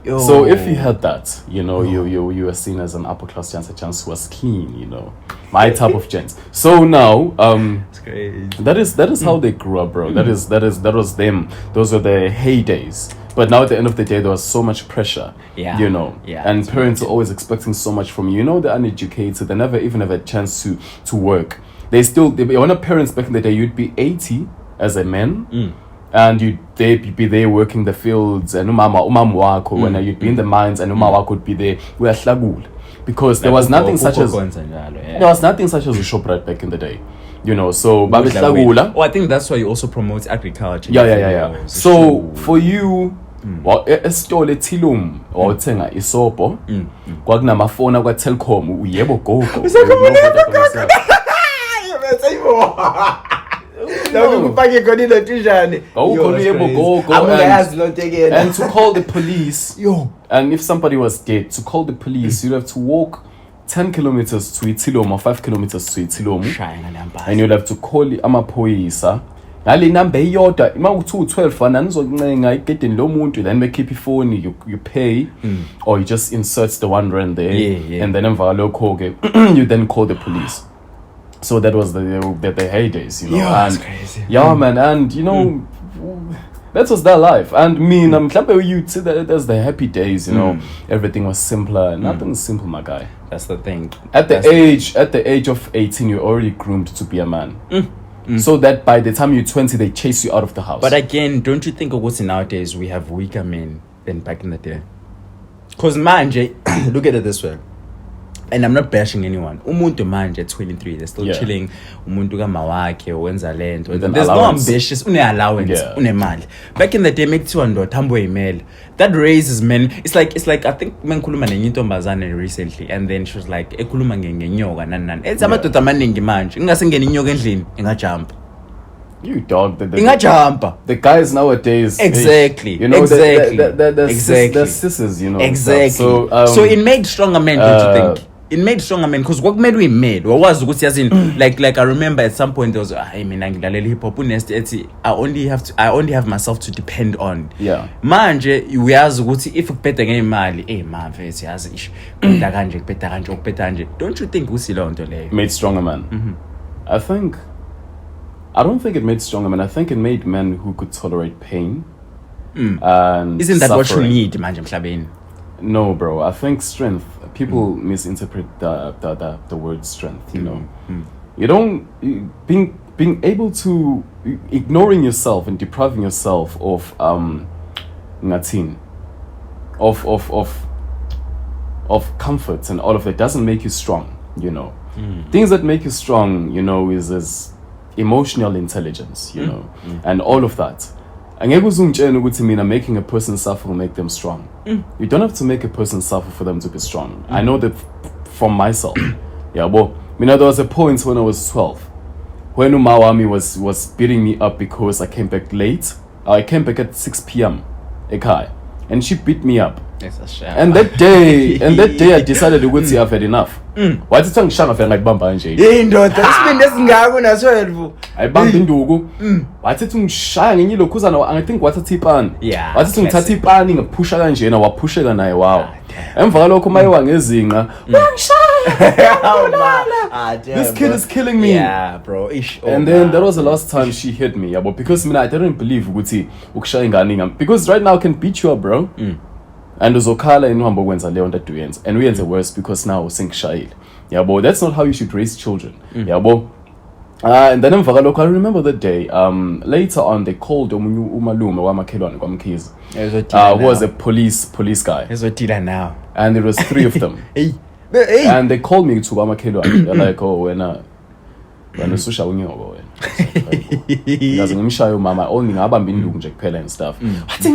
So if you had that, you know, you were seen as an upper class gents who was keen, you know, my type of gents. So now, that is how they grew up, bro. That was them. Those were their heydays. But now at the end of the day, there was so much pressure, you know, and parents are always expecting so much from you. You know, they're uneducated. They never even have a chance to work. When a parents back in the day, you'd be 80 as a man. And you'd be there working the fields, and umama wako, when you'd be in the mines, and umama wako would be there. We are hlagul, because there was nothing such as a ShopRite back in the day, you know. So babe hlagula. Oh, I think that's why you also promote agriculture. Yeah. So for you, esitolo ethilum wawuthenga isobho, kwakunamafoni akwa Telkom, uyebo gogo. And to call the police, and if somebody was dead, to call the police, you'd have to walk 10 kilometers to Itilom or 5 kilometers to Itilom, and you'd have to call amaphoyisa. Ngale number iyodwa ima u2 12 ananizokuncenga igedeni lo muntu, then they keep your phone, you pay, or you just insert the R1 there, and then emva lokho ke you then call the police. So that was the heydays, you know. That's crazy. Yeah, man, and you know, that was their life. And me, I'm glad you see that that's the happy days, you know. Everything was simpler. Nothing's simple, my guy. That's the thing. At the age of 18, you're already groomed to be a man. So that by the time you're 20, they chase you out of the house. But again, don't you think of nowadays we have weaker men than back in the day? Because manje, look at it this way. And I'm not bashing anyone. Umuntu manje 23, they're still chilling. Umuntu kamawake wenza lento. There's no ambitious, une allowance, une mali. Back in the day, make 200 tambo email. That raises men. It's like I think men kuluma nentombazane recently, and then she was like, ekuluma ngenyoka nan. It's amadoda amaningi manje. Ingasengena inyoka endlini, ingajump. You dog. The guys nowadays. Exactly. You know, exactly. The sisters, you know. Exactly. So it made stronger men, don't you think? it made stronger man because what made we made was like I remember at some point there was hip hop I only have myself to depend on. Yeah. Manje uyazi ukuthi if ukuphethe ngeimali manje yazi ish kuphetha kanje don't you think usilo nto leyo made stronger man? I don't think it made stronger men. I think it made men who could tolerate pain. And isn't that suffering. what you need manje mhlabeni? No, bro. I think strength. People misinterpret the word strength. You know, you don't being able to ignoring yourself and depriving yourself of of comforts and all of that doesn't make you strong. You know, things that make you strong, you know, is emotional intelligence. You know, and all of that. Making a person suffer will make them strong. You don't have to make a person suffer for them to be strong. I know that from myself. Yeah, well, there was a point when I was 12 when Umawami was beating me up because I came back late. I came back at 6 p.m. and she beat me up. And that day I decided to go see I've had enough. Why did you say like bamba nje? I bumped into I think what a tipan. Yeah. I think tatipan a pusher kanje na wa pusher kana wow. Emva lokho mayiwa ngezinga. This kid is killing me. Yeah, bro. And then that was the last time she hit me. Yeah, but because I didn't believe ukuthi ukushaya ingane because right now I can beat you up, bro. And uzokhala inohamba kwenza leyo nto aduyenza and we the worst because now singishayile. Yeah, but that's not how you should raise children. Yeah, but and then I remember that day. Later on, they called umalume wamakhelwane kwamkhize. Who was a police guy. Now. And there was 3 of them. Hey. And they called me to wamakhelwane. They're like, oh, wena ususha unyoko wena. Ngaze ngimshayo mama only ngabamba induku nje kuphela and stuff. Wathi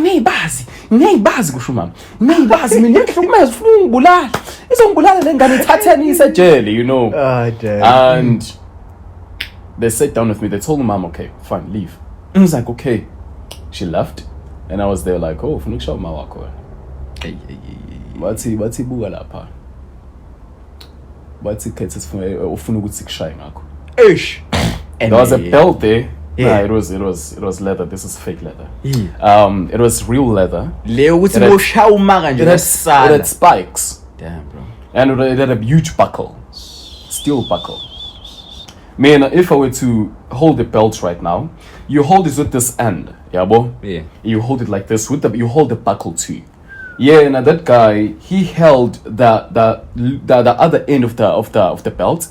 ngiyibazi kusho mama. Ngiyibazi mina ngihlukumeza ufuna ungibulala. Izongibulala le ngane ithatheni isejele, you know. Oh damn. And they sat down with me. They told me, mom, okay, fine, leave. I was like, okay. She left. And I was there like, oh, funa ukushawa mama wakho. Bathi buka lapha. Bathi khethe ufuna ukuthi kushaye ngakho. Ish. There was a belt there. Yeah. Nah, it was leather. This is fake leather. It was real leather. It had spikes. Damn, bro. And it had a huge buckle. Steel buckle. Man, if I were to hold the belt right now, you hold it with this end, yeah, boy. Yeah. You hold it like this you hold the buckle too. Yeah, and that guy, he held the other end of the belt.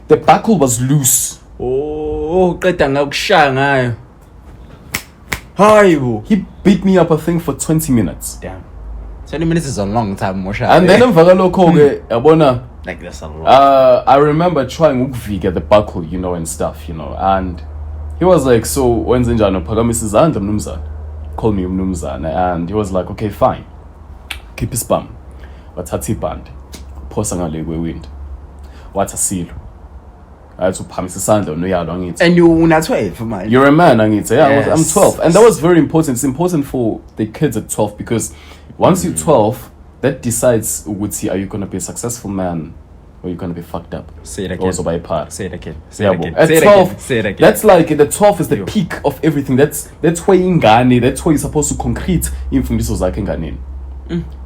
The buckle was loose. Oh, he beat me up, I think, for 20 minutes. Damn. 20 minutes is a long time, Moshe. And then like that's a lot. I remember trying to get the buckle, you know, and stuff, you know, and he was like, so when's Njano Pagamisi Zandam Numza? Call me Numza. And he was like, okay, fine. Keep his bum. What's a band? Posanga legwe wind. What's a seal? I had to promise Sandal, no yard on it. And you're not 12, man. You're a man, I'm 12. And that was very important. It's important for the kids at 12 because once you're 12, that decides are you gonna be a successful man or you're gonna be fucked up. Say it again. Also by a part. Say it again. At 12, that's like the 12 is the peak of everything. That's why ingane, that's why you're supposed to concrete imfundiso zakhe enganeni.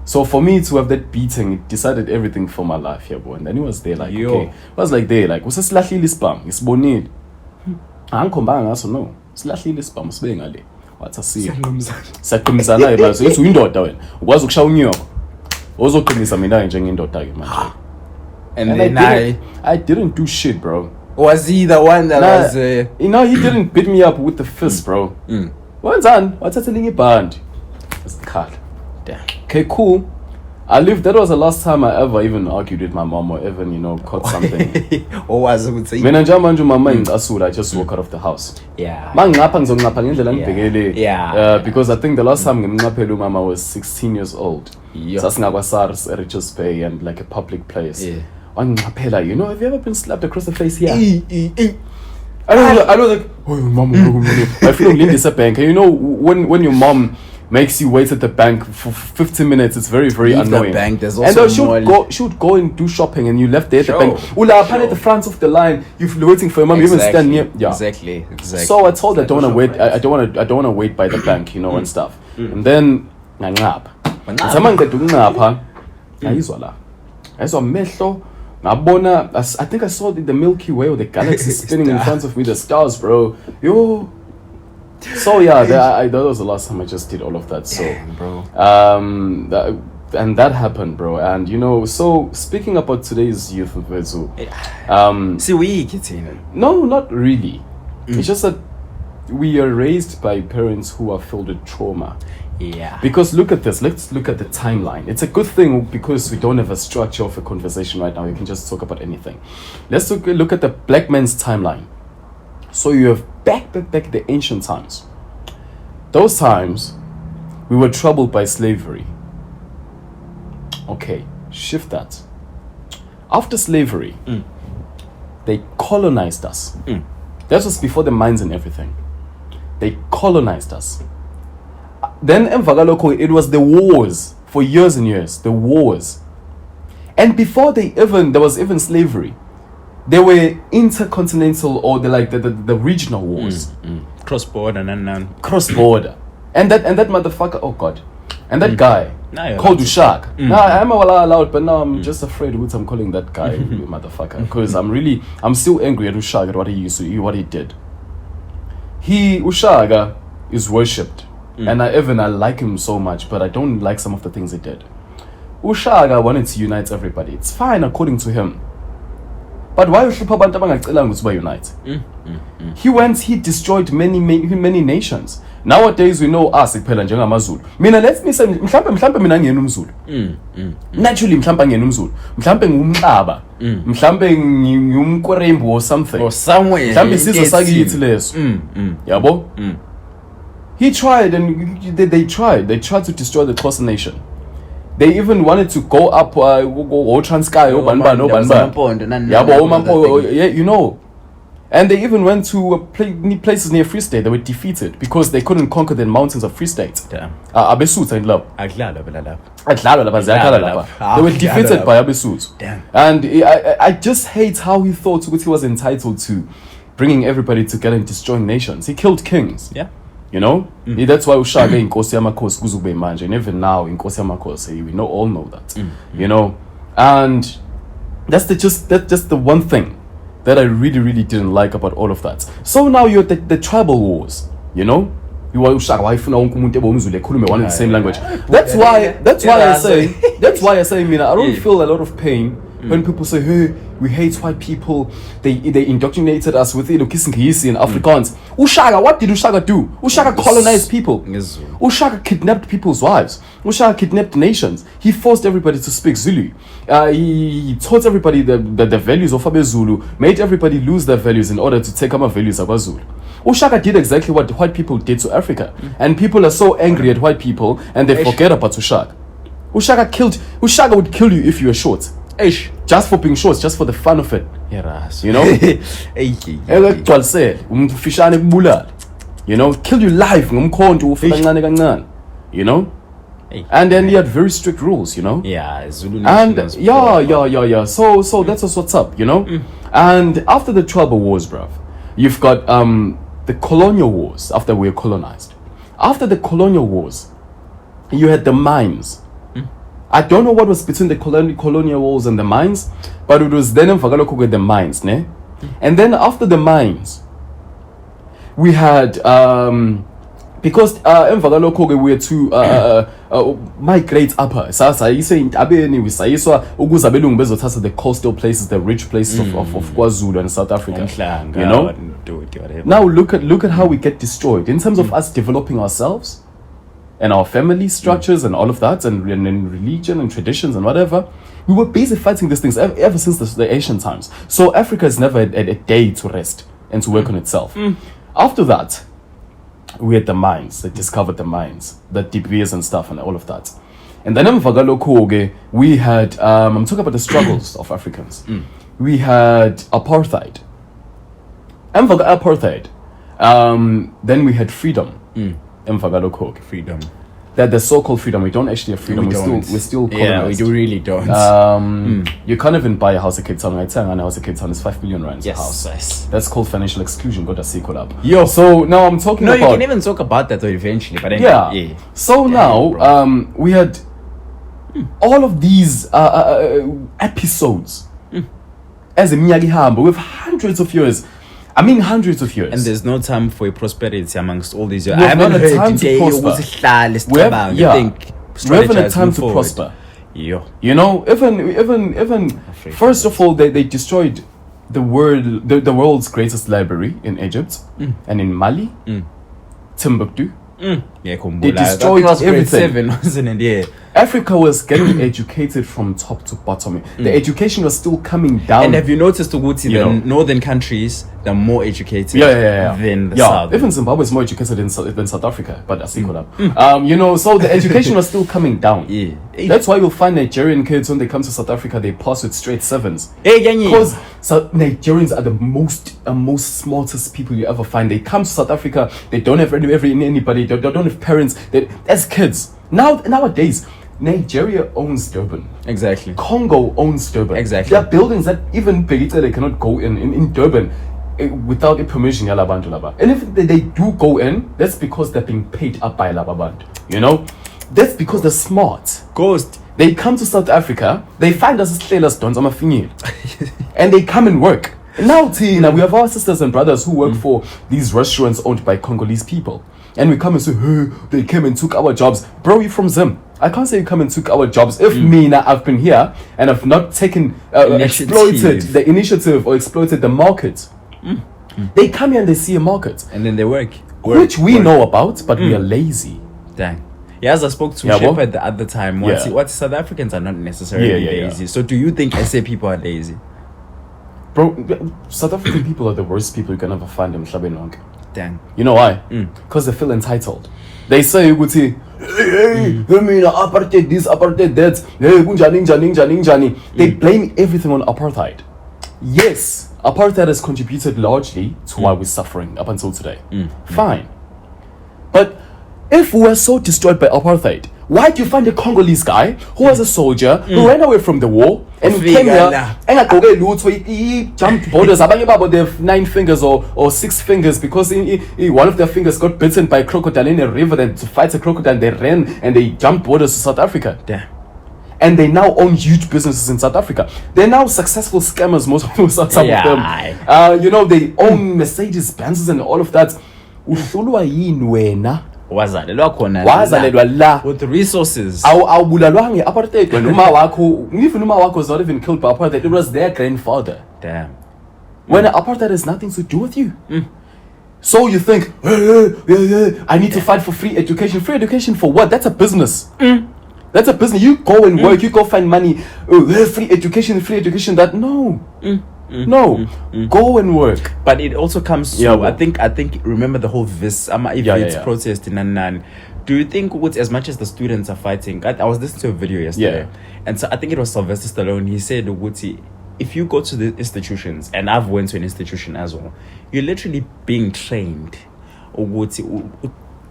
So for me to have that beating, it decided everything for my life, yeah, boy. And then he was there like, okay. I was like there, like, usesilahlile isibhamu, isibonile. Angikhombanga ngaso no. Silahlile isibhamu sibe ngale. Wathi asiye. Siyaqinisa bazo yethi uyindoda wena. Ukwazi ukushaya unyoko. Ozoqinisa mina njengendoda ke manje. And then I didn't do shit, bro. Was he the one that was you know, he didn't beat me up with the fist, bro. Wenzani? Wathatha linye ibhandi. That's the card. Damn. Okay, cool. That was the last time I ever even argued with my mom or even, you know, caught something. What was it? Mina njamanje mama ingicasula, I just walk out of the house. Yeah. Mangapha ngizongapha ngendlela ngibhekele. Yeah. Because I think the last time ngimnqaphela mama was 16 years old. Sasingakwa SARS at Richards Bay and like a public place. Yeah. Wangapela, you know, have you ever been slapped across the face here? I was like, oh, mom, I feel like Lindy's a bank. You know, when your mom makes you wait at the bank for 15 minutes. It's very, very Leave annoying. the bank, there's And also she would go and do shopping, and you left there at the Sure. bank. At the front of the line, you're waiting for your mom. You even stand near. Yeah, Exactly. So I told her I don't want to wait. I don't want to wait by the bank, you know, and stuff. And then ngangapha. Ngizama ngiceda ukungapha. Ngayizwa la. Ngayizwa mehlo. Ngabona, I think I saw the Milky Way or the galaxy spinning in front of me, the stars, bro. Yo. So yeah, that was the last time I just did all of that. So, Damn, bro. And that happened, bro. And you know, so speaking about today's youth of Vezu, See, we kidding. no, not really. It's just that we are raised by parents who are filled with trauma. Yeah. Because look at this, let's look at the timeline. It's a good thing because we don't have a structure of a conversation right now. We can just talk about anything. Let's look at the black man's timeline. So you have back the ancient times. Those times, we were troubled by slavery. Okay, shift that. After slavery, they colonized us. That was before the mines and everything. They colonized us. Then it was the wars for years and years. The wars. And before there was even slavery. There were intercontinental or the regional wars. Cross border and Cross border. And that motherfucker, oh god. And that guy Nah, called Ushak. Now I'm allowed, but now I'm just afraid what I'm calling that guy motherfucker. Because I'm still angry at Ushak at what he did. Ushaga is worshipped. And I like him so much, but I don't like some of the things he did. Ushaga wanted to unite everybody. It's fine according to him. But why unite? He destroyed many nations. Nowadays we know us njengamazulu. Let me say mhlambe mina ngiyena umzulu. Naturally mhlambe ngiyena umzulu. Mhlambe ngumXaba. Mhlambe ngiyumKwerembu or something. Or somewhere. Mhlambe isizwe sakithi leso. Yabo? He tried and they tried to destroy the Xhosa nation. They even wanted to go up Transkei, you know. And they even went to places near Free State. They were defeated because they couldn't conquer the mountains of Free State. Abesuthu and love. They were defeated by Abesuthu. And I just hate how he thought he was entitled to bringing everybody together and destroying nations. He killed kings. Yeah. You know? That's why Ushaga in Nkosi Yamakhosi kuzube manje. And even now in Nkosi Yamakhosi, we all know that. You know? And that's just the one thing that I really, really didn't like about all of that. So now you're the tribal wars, you know? You are Ushaga wife na wonke umuntu ebomzulu ekhulume one in the same language. That's why I say, Mina, I don't feel a lot of pain when people say, hey, we hate white people, they indoctrinated us with Ilokisingisi and Afrikaans. Ushaga, what did Ushaga do? Ushaga colonized people. Ushaga kidnapped people's wives. Ushaga kidnapped nations. He forced everybody to speak Zulu. He taught everybody the values of Abezulu, made everybody lose their values in order to take our values of Abezulu. Ushaga did exactly what white people did to Africa. And people are so angry at white people and they forget about Ushaga. Ushaga would kill you if you were short. Just for being short, just for the fun of it. You know? You know, kill you live. You know? And then he had very strict rules, you know? Yeah, Zulu and yeah. So that's just what's up, you know? And after the tribal wars, bruv, you've got the colonial wars after we were colonized. After the colonial wars, you had the mines. I don't know what was between the colonial wars and the mines, but it was then the mines, ne? And then after the mines, we had because we had to migrate upper. The coastal places, the rich places of KwaZulu and South Africa. You know? Now look at how we get destroyed in terms of us developing ourselves and our family structures and all of that, and religion and traditions and whatever. We were busy fighting these things ever since the ancient times. So Africa has never had a day to rest and to work on itself. After that, we had the mines. They discovered the mines, the deep veers and stuff and all of that. And then we had, I'm talking about the struggles of Africans. We had apartheid. And for apartheid, then we had freedom. Freedom. that the so-called freedom, we don't actually have freedom. We're still colonized. Yeah, we really don't. You can't even buy a house in Cape Town. Right? A house in Cape Town is 5 million rands. Yes, a house. yes. That's called financial exclusion. Got a sequel up. Yo. So now I'm talking about. No, you can even talk about that though eventually. But anyway, yeah. So now we had all of these episodes as a Miyagi Hamba with hundreds of years. I mean hundreds of years. And there's no time for a prosperity amongst all these years. We haven't had time to prosper. We haven't had time to prosper. Yo. You know, even first of all, they destroyed the world's greatest library in Egypt and in Mali, Timbuktu. Yeah, they destroyed everything. Wasn't it? Yeah. Africa was getting educated from top to bottom. The education was still coming down. And have you noticed, Uguti, the northern countries, they're more educated than the south. Even Zimbabwe is more educated than South Africa, but that's equal up. You know, so the education was still coming down. Yeah. That's why you'll find Nigerian kids, when they come to South Africa, they pass with straight 7s. Because Nigerians are the most smartest people you ever find. They come to South Africa, they don't have anybody, they don't have parents. As kids. Nowadays, Nigeria owns Durban. Exactly. Congo owns Durban. Exactly. There are buildings that even Begita, they cannot go in Durban without a permission. And if they do go in, that's because they're being paid up by Lababand. You know? That's because they're smart. Ghost. They come to South Africa, they find us as Claylas Dons, and they come and work. Now, Tina, we have our sisters and brothers who work for these restaurants owned by Congolese people. And we come and say, hey, they came and took our jobs. Bro, you're from Zim. I can't say you come and took our jobs. If I've been here and I've not taken, exploited the initiative or exploited the market. They come here and they see a market. And then they work. Which we know about, but we are lazy. Dang. Yeah, as I spoke to Shepard the other time, what South Africans are not necessarily lazy. So do you think SA people are lazy? Bro, South African people are the worst people you can ever find in Mhlabeni. Dang. You know why? Because they feel entitled. They say, hey, apartheid this, apartheid that, hey, they blame everything on apartheid. Yes, apartheid has contributed largely to why we're suffering up until today. Fine. But if we were so destroyed by apartheid, why do you find a Congolese guy who was a soldier who ran away from the war and came here and he jumped borders? They have 9 fingers or 6 fingers because one of their fingers got bitten by a crocodile in a river. Then to fight a crocodile, they ran and they jumped borders to South Africa. Damn. And they now own huge businesses in South Africa. They're now successful scammers, most of them. You know, they own Mercedes Benzes and all of that. wazalelwa la with resources. Awubulalwa nge-apartheid when uma wakho was not even killed by apartheid. It was their grandfather. Damn. When apartheid has nothing to do with you. So you think, I need to fight for free education. Free education for what? That's a business. That's a business. You go and work, you go find money. Free education, that no. No, go and work. But it also comes to I think remember the whole protest in Nanan. Do you think as much as the students are fighting, I was listening to a video yesterday, and so I think it was Sylvester Stallone. He said, if you go to the institutions, and I've went to an institution as well, you're literally being trained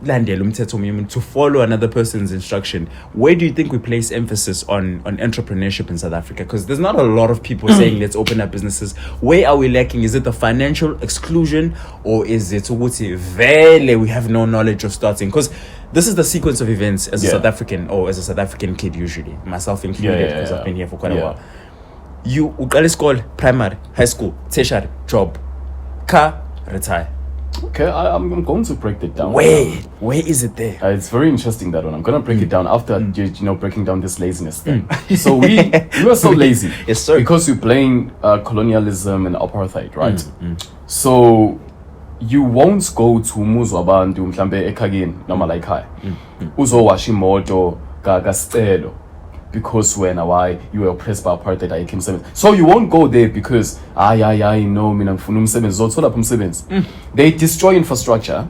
to follow another person's instruction. Where do you think we place emphasis on entrepreneurship in South Africa? Because there's not a lot of people saying let's open up businesses. Where are we lacking? Is it the financial exclusion, or is it we have no knowledge of starting? Because this is the sequence of events as a South African, or as a South African kid, usually, myself included, because I've been here for quite a while. You school, primary, high school, tertiary, job, car, retire. Okay, I'm going to break it down. Where is it there? It's very interesting, that one. I'm going to break it down after breaking down this laziness thing. So we were so lazy. Yes, sir. Because we're playing colonialism and apartheid, right? So you won't go to Muzwabantu mhlambe ekhageni noma la ekhaya. Uzowasha imoto Scelo. Because why you were oppressed by apartheid, I came seven. So you won't go there because they destroy infrastructure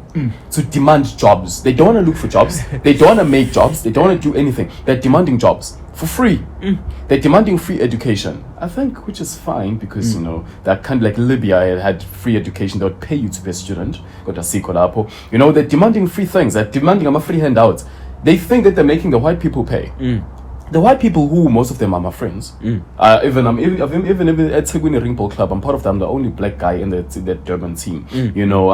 to demand jobs. They don't want to look for jobs. They don't want to make jobs. They don't want to do anything. They're demanding jobs for free. They're demanding free education. I think, which is fine because that kind of like Libya had free education. They would pay you to be a student. They're demanding free things. They're demanding a free handout. they think that they're making the white people pay. The white people, who most of them are my friends, even at Tegwini Ring Ball Club, I'm part of them. I'm the only black guy in that Durban team. You know,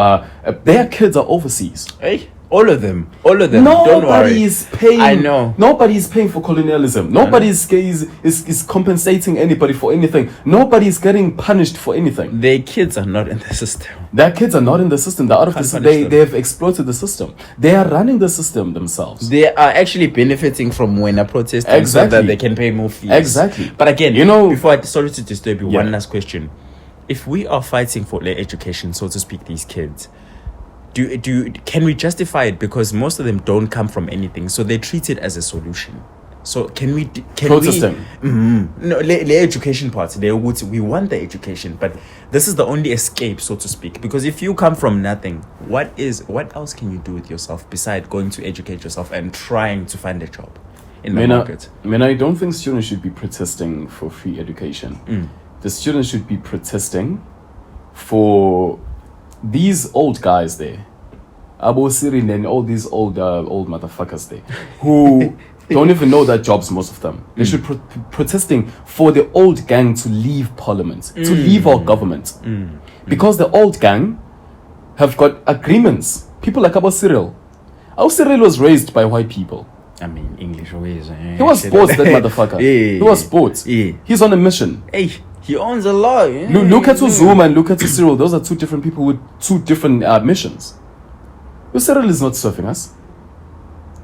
their kids are overseas. Hey, all of them. Don't worry. Nobody is paying. I know. Nobody is paying for colonialism. Nobody is compensating anybody for anything. Nobody is getting punished for anything. Their kids are not in the system. Their kids are not in the system. They're out of the system. They have exploited the system. They are running the system themselves. They are actually benefiting from when a protest so that they can pay more fees. Exactly. But again, you know, sorry to disturb you, one last question. If we are fighting for their education, so to speak, these kids, can we justify it? Because most of them don't come from anything, so they treat it as a solution. So can we protesting? No, the education part. We want the education, but this is the only escape, so to speak. Because if you come from nothing, what else can you do with yourself besides going to educate yourself and trying to find a job in the market? I don't think students should be protesting for free education. The students should be protesting for these old guys there, Abu Sirin and all these old motherfuckers there, who don't even know their jobs, most of them. They should protesting for the old gang to leave parliament, to leave our government. Because the old gang have got agreements. People like Abu Cyril. Abu Cyril was raised by white people. I mean, English ways. He was bought, that motherfucker. He was bought. He's on a mission. Hey, he owns a lot. Look at Zuma and look at Cyril. Those are two different people with two different missions. Cyril is not serving us.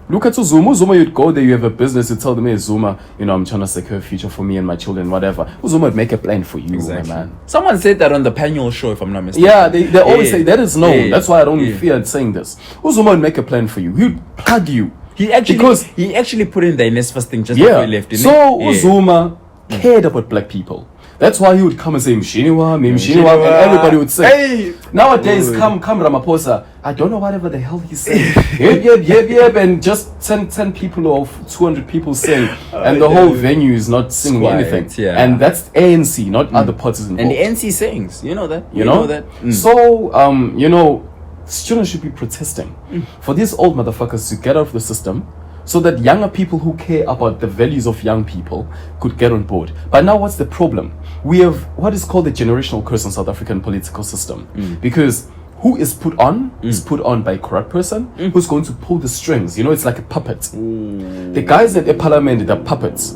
Look at Zuma. Zuma, you'd go there, you have a business, you tell them, hey, Zuma, I'm trying to secure a future for me and my children, whatever. Zuma would make a plan for you, my man. Someone said that on the panel show, if I'm not mistaken. Yeah, they always say that is known. That's why I don't fear saying this. Zuma would make a plan for you. He'd plug you. He actually put in the NSFAS thing just before he left, didn't he? So Zuma cared about black people. That's why he would come and say Mshiniwa, and everybody would say. Hey! Nowadays, come Ramaphosa. I don't know whatever the hell he's saying. yep, and just 10 people or 200 people sing, and the whole venue is not singing anything. Yeah. And that's ANC, not other parties involved. And the ANC sings, you know that. You know that. So, students should be protesting for these old motherfuckers to get out of the system, so that younger people who care about the values of young people could get on board. But now what's the problem? We have what is called the generational curse in South African political system. Because who is put on is put on by a corrupt person who's going to pull the strings. It's like a puppet. The guys at the parliament, they're puppets.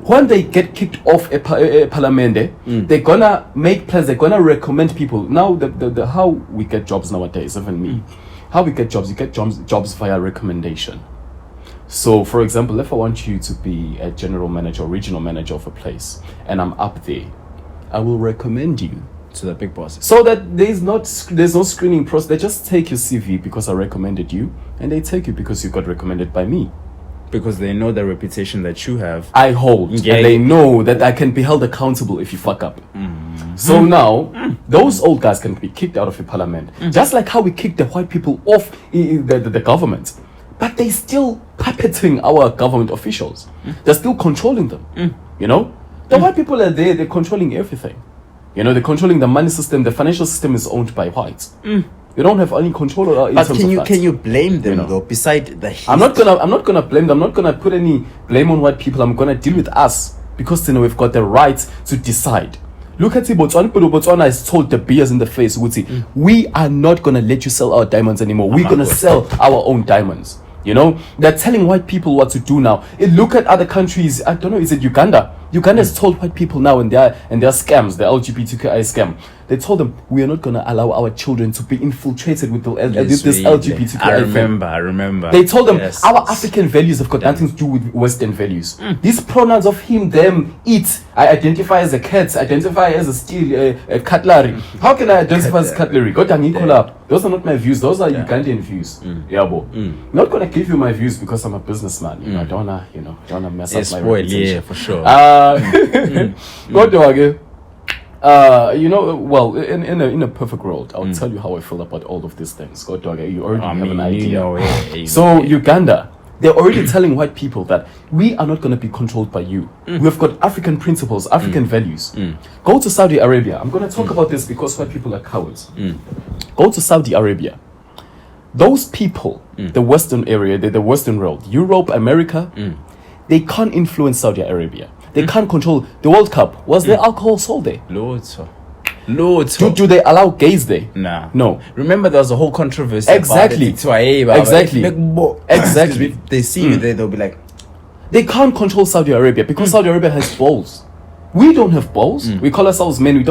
When they get kicked off a parliament, they're gonna make plans, they're gonna recommend people. Now, the how we get jobs nowadays, even me, how we get jobs, you get jobs via recommendation. So, for example, if I want you to be a general manager or regional manager of a place, and I'm up there, I will recommend you to the big boss. So that there's no screening process. They just take your CV because I recommended you, and they take you because you got recommended by me. Because they know the reputation that you have. I hold. And they know that I can be held accountable if you fuck up. So now, those old guys can be kicked out of the parliament. Just like how we kicked the white people off the government. But they still puppeting our government officials. They're still controlling them. The white people are there, they're controlling everything. They're controlling the money system. The financial system is owned by whites. You don't have any control in terms of that. Can you blame them though? Beside the history? I'm not gonna blame them. I'm not gonna put any blame on white people. I'm gonna deal with us because we've got the right to decide. Look at Botswana. Botswana has told the beers in the face, we are not gonna let you sell our diamonds anymore. We're gonna sell our own diamonds. They're telling white people what to do now. Look at other countries. I don't know, is it Uganda? Uganda has told white people now and their scams, the LGBTQI scam. They told them, we are not going to allow our children to be infiltrated with this LGBTQI thing. I remember. They told them, our African values have got nothing to do with Western values. These pronouns of him, them, it. I identify as a cat, identify as a steel, a cutlery. How can I identify as cutlery? Those are not my views. Those are Ugandan views. Not going to give you my views because I'm a businessman. I don't want to mess up my reputation. Yeah, for sure. In a perfect world, I'll tell you how I feel about all of these things. You already have an idea. So Uganda, they're already telling white people that we are not going to be controlled by you. We've got African principles, African values. Go to Saudi Arabia. I'm going to talk about this because white people are cowards. Go to Saudi Arabia. those people, the Western area, the Western world, Europe, America, they can't influence Saudi Arabia. They can't control the World Cup. Was there alcohol sold there? Loads. Do they allow gays there? Nah. No. Remember, there was a whole controversy. Exactly. Exactly. Exactly. If they see you there, they'll be like, they can't control Saudi Arabia because Saudi Arabia has balls. We don't have balls. We call ourselves men. We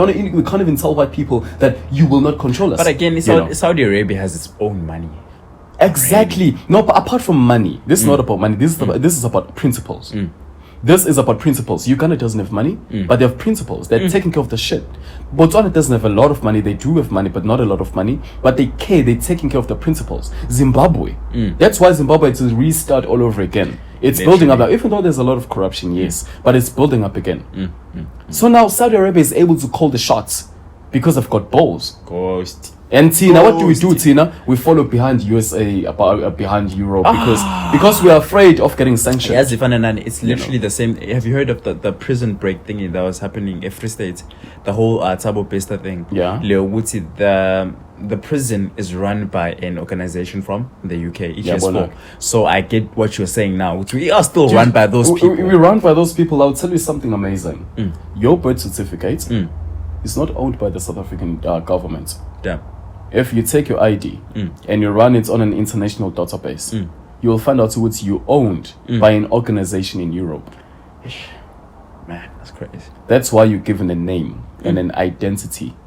can't even tell white people that you will not control us. But again, Saudi Arabia has its own money. Exactly. Really? No, but apart from money, this is not about money. This is about principles. This is about principles. Uganda doesn't have money, but they have principles. They're taking care of the shit. Botswana doesn't have a lot of money. They do have money, but not a lot of money. But they care. They're taking care of the principles. Zimbabwe. That's why Zimbabwe is to restart all over again. It's building up. Even though there's a lot of corruption, yes, but it's building up again. So now Saudi Arabia is able to call the shots because they've got balls. Ghost. And Tina, what do we do, Tina? We follow behind USA, behind Europe, because we are afraid of getting sanctioned. Yes, it's literally the same. Have you heard of the prison break thing that was happening in Free State? The whole Thabo Pesta thing. Yeah. Leo Wuti, the prison is run by an organization from the UK, EGS4. So I get what you're saying now. We are still run by those people. We run by those people. I'll tell you something amazing. Your birth certificate is not owned by the South African government. Damn. If you take your ID and you run it on an international database, you will find out who it's you owned by an organization in Europe. Man, that's crazy. That's why you're given a name and an identity.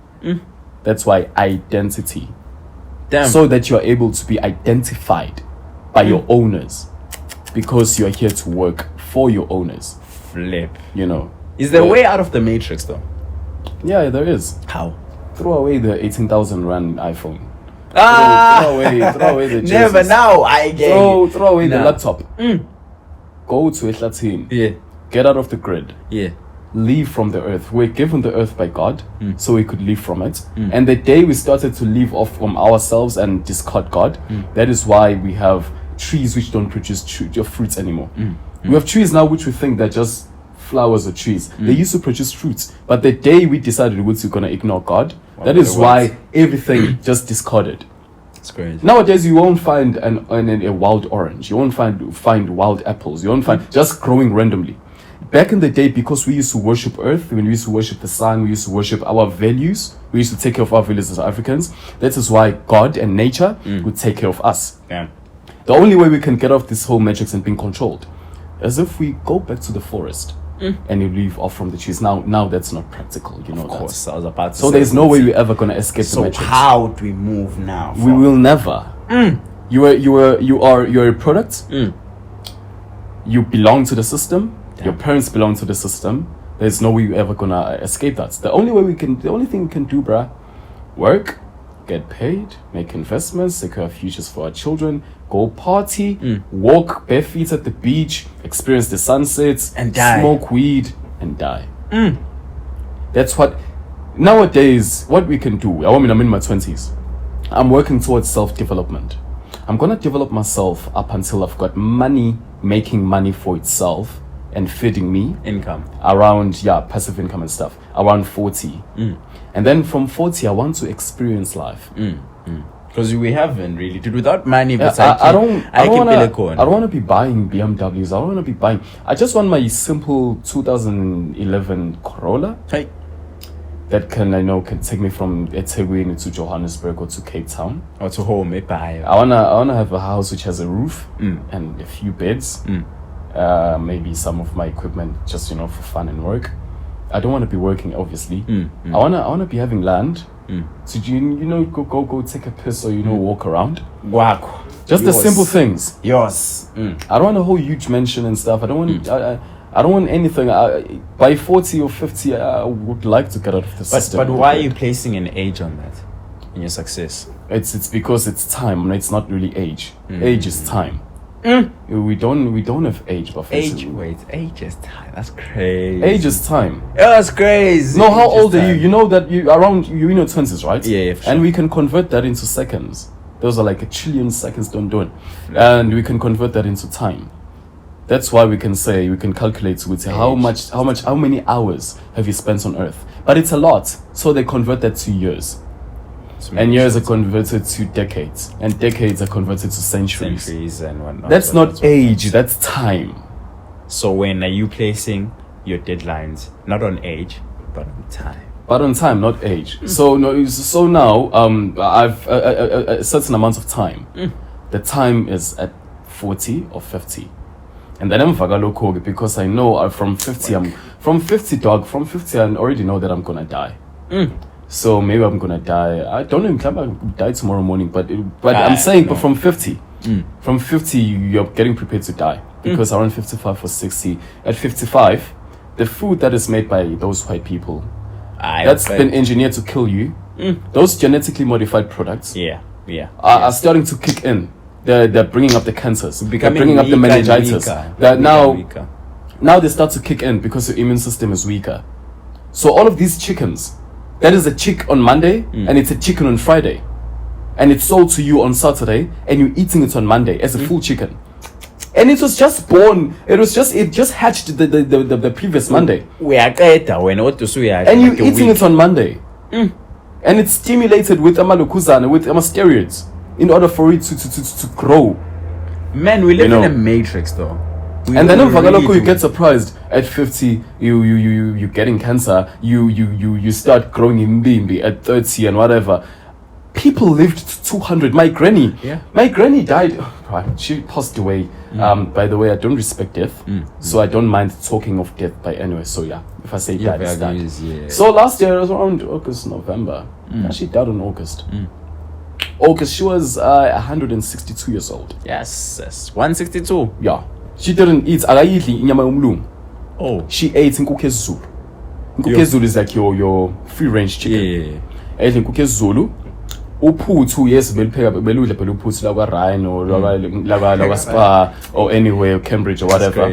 That's why identity. Damn. So that you're able to be identified by your owners, because you're here to work for your owners. Flip. You know. Is there a way out of the matrix though? Yeah, there is. How? Throw away the 18,000 rand iPhone. Throw away the jerseys. Never now. Throw away the laptop. Go to Ehlatin. Yeah. Get out of the grid. Yeah. Leave from the earth. We're given the earth by God, so we could live from it. And the day we started to live off from ourselves and discard God, that is why we have trees which don't produce fruits anymore. We have trees now which we think they're just flowers or trees. They used to produce fruits, but the day we decided we're going to ignore God, that is why everything just discarded. It's crazy. Nowadays you won't find a wild orange, you won't find wild apples, you won't find just growing randomly. Back in the day, because we used to worship earth, when we used to worship the sun, we used to worship our values, we used to take care of our values as Africans. That is why God and nature would take care of us. Yeah. The only way we can get off this whole matrix and being controlled is if we go back to the forest and you leave off from the trees. Now that's not practical, you know. Of course, I was about to so say there's no way we're ever gonna escape the matrix. So how do we move now? We will never. You're a product. You belong to the system. Damn. Your parents belong to the system. There's no way you're ever gonna escape that. The only thing we can do, bruh, work, get paid, make investments, secure futures for our children, go party, walk bare feet at the beach, experience the sunsets, and die. Smoke weed, and die. That's what, nowadays, what we can do. I'm in my 20s. I'm working towards self-development. I'm gonna develop myself up until I've got money, making money for itself, and feeding me income around passive income and stuff around 40 and then from 40 I want to experience life because we haven't really did without money. But I don't want to be buying BMWs. I don't want to be buying. I just want my simple 2011 Corolla that can take me from Ethekwini to Johannesburg or to Cape Town or to home. I wanna have a house which has a roof and a few beds. Maybe some of my equipment just for fun and work. I don't want to be working, obviously. I wanna be having land. So go take a piss or walk around. Wow. Just the simple things. Yes. I don't want a whole huge mansion and stuff. I don't want I don't want anything. By 40 or 50 I would like to get out of the system. But why are you placing an age on that in your success? It's because it's time. It's not really age. Age is time. We don't have age, but age is time. That's crazy. Age is time. That's crazy. No, how old are you? You know that you're in your 20s, right? Yeah, for sure. And we can convert that into seconds. Those are like a trillion seconds, and we can convert that into time. That's why we can calculate with how many hours have you spent on Earth. But it's a lot, so they convert that to years. and years are converted to decades, and decades are converted to centuries. Centuries and whatnot. That's not age, that's time. So when are you placing your deadlines not on age but on time? But on time, not age. So now I've a certain amount of time. The time is at 40 or 50. And then I'm vagalokoge because I know from 50 I already know that I'm gonna die. So maybe I'm gonna die. I don't know if I'm gonna die tomorrow morning, but I'm saying but from 50. From 50 you're getting prepared to die. Because around 55 or 60, at 55, the food that is made by those white people that's been engineered to kill you, those genetically modified products are starting to kick in. They're bringing up the cancers. They're bringing up the meningitis. Now they start to kick in because your immune system is weaker. So all of these chickens, that is a chick on Monday and it's a chicken on Friday. And it's sold to you on Saturday and you're eating it on Monday as a full chicken. And it was just born. It just hatched the previous Monday. And you're eating it on Monday. And it's stimulated with amalokuzana, with steroids, in order for it to grow. Man, we live in a matrix though. And then you get surprised at 50, you're getting cancer, you start growing in mbimbi at 30 and whatever. People lived to 200. My granny died. She passed away. By the way, I don't respect death, so I don't mind talking of death. By anyway, so yeah, if I say died, it's died. So last year it was around August, November. She died in August. August. She was 162 years old. Yes, 162. Yeah, she didn't eat. Oh, she ate inkukhu Zulu. Inkukhu Zulu is like your free range chicken. Yeah. Ate inkukhu Zulu. Uphuthu yes beludla phela uphuthu la kwa Rhino la Spa or anywhere Cambridge or whatever.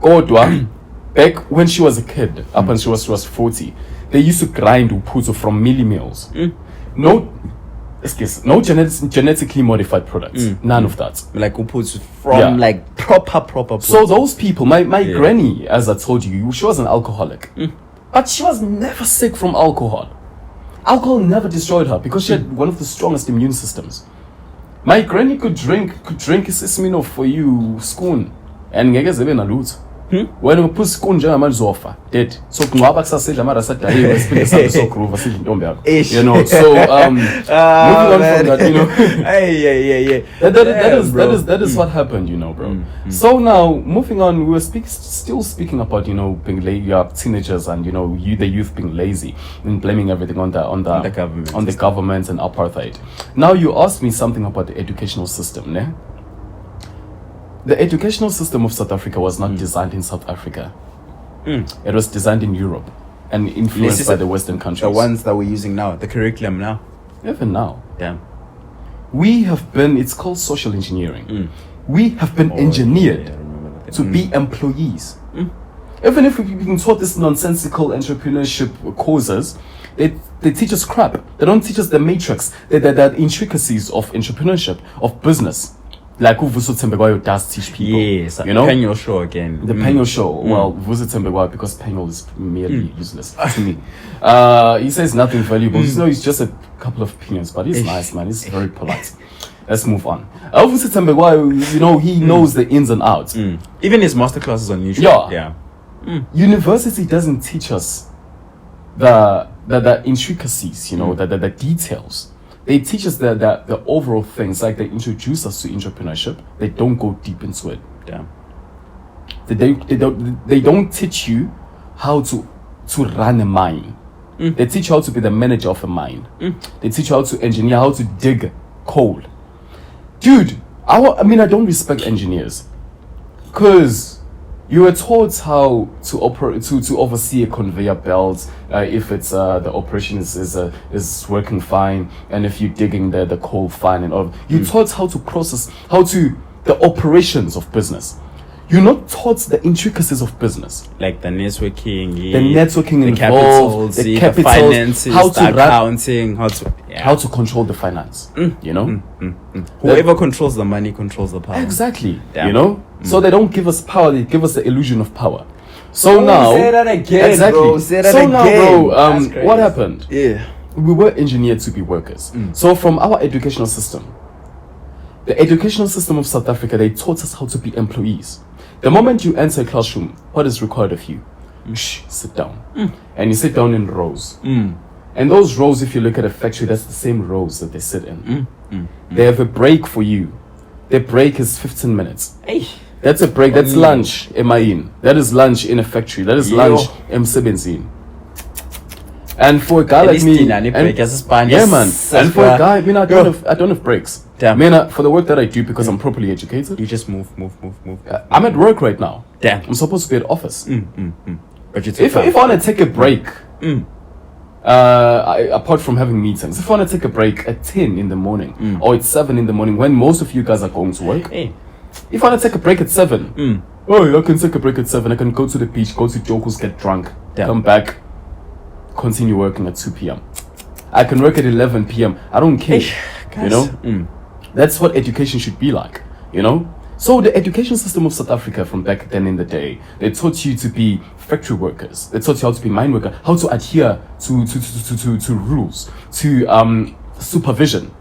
Kodwa back when she was a kid up until she was 40, they used to grind uphuthu from milli meals. No genetically modified products. None of that. Like uphuthu from like proper. So those people, my granny, as I told you, she was an alcoholic, but she was never sick from alcohol. Alcohol never destroyed her because she had one of the strongest immune systems. My granny could drink sesame for you spoon and ngeke zebe nalutho. When we put spoon njengamanje zofa dead. So kungaba kusasedla mara sadayiwe isiphinde sabe so groove asidla intombi yakho. So moving on from that, that is what happened, bro. So now moving on, we were still speaking about being teenagers and the youth being lazy and blaming everything on the government and apartheid. Now you asked me something about the educational system, ne? The educational system of South Africa was not designed in South Africa. It was designed in Europe and influenced by the Western countries. The ones that we're using now, the curriculum now. Even now. Damn. It's called social engineering. We have been engineered to be employees. Even if we've been taught this nonsensical entrepreneurship courses, they teach us crap. They don't teach us the matrix, the intricacies of entrepreneurship, of business. Like Vuso Tembegwayo does teach people. Yes, the Penyo show again. The Penyo show. Well, Vuso Tembegwayo, because Penyo is merely useless to me. He says nothing valuable. He's just a couple of opinions, but he's nice, man. He's very polite. Let's move on. Vuso Tembegwayo, he knows the ins and outs. Even his masterclasses on YouTube. Yeah. University doesn't teach us the intricacies, the details. They teach us the overall things, like they introduce us to entrepreneurship. They don't go deep into it. Damn. They don't teach you how to run a mine. They teach you how to be the manager of a mine. They teach you how to engineer, how to dig coal. Dude, I don't respect engineers, because you were taught how to operate, to oversee a conveyor belt, if it's the operation is working fine, and if you're digging the coal fine, and all. You're taught how to process, the operations of business. You're not taught the intricacies of business, like the networking, the capitals, the finances, how to accounting, how to control the finance. Whoever controls the money controls the power. Exactly. Damn. So they don't give us power; they give us the illusion of power. So now, say that again, exactly. Bro. Say that so again. Now, bro, what happened? Yeah. we were engineered to be workers. So from our educational system, the educational system of South Africa, they taught us how to be employees. The moment you enter a classroom, what is required of you? Sit down. And you sit down in rows. And those rows, if you look at a factory, that's the same rows that they sit in. They have a break for you. The break is 15 minutes. That's a break. That's lunch, Emain. That is lunch in a factory. That is lunch, M17. And for a guy like me, yeah, man. And for a guy, I mean, I don't have breaks. Damn. I mean, for the work that I do, because I'm properly educated, You just move. I'm at work right now. Damn. I'm supposed to be at office. But you If I want to take a break, apart from having meetings, if I want to take a break at 10 in the morning or at 7 in the morning, when most of you guys are going to work, if I want to take a break at 7, I can take a break at 7. I can go to the beach, go to Joko's, get drunk, come back, continue working at 2 p.m. I can work at 11 p.m. I don't care. You know? That's what education should be like, you know? So the education system of South Africa from back then in the day, they taught you to be factory workers. They taught you how to be mine worker, how to adhere to rules, to supervision.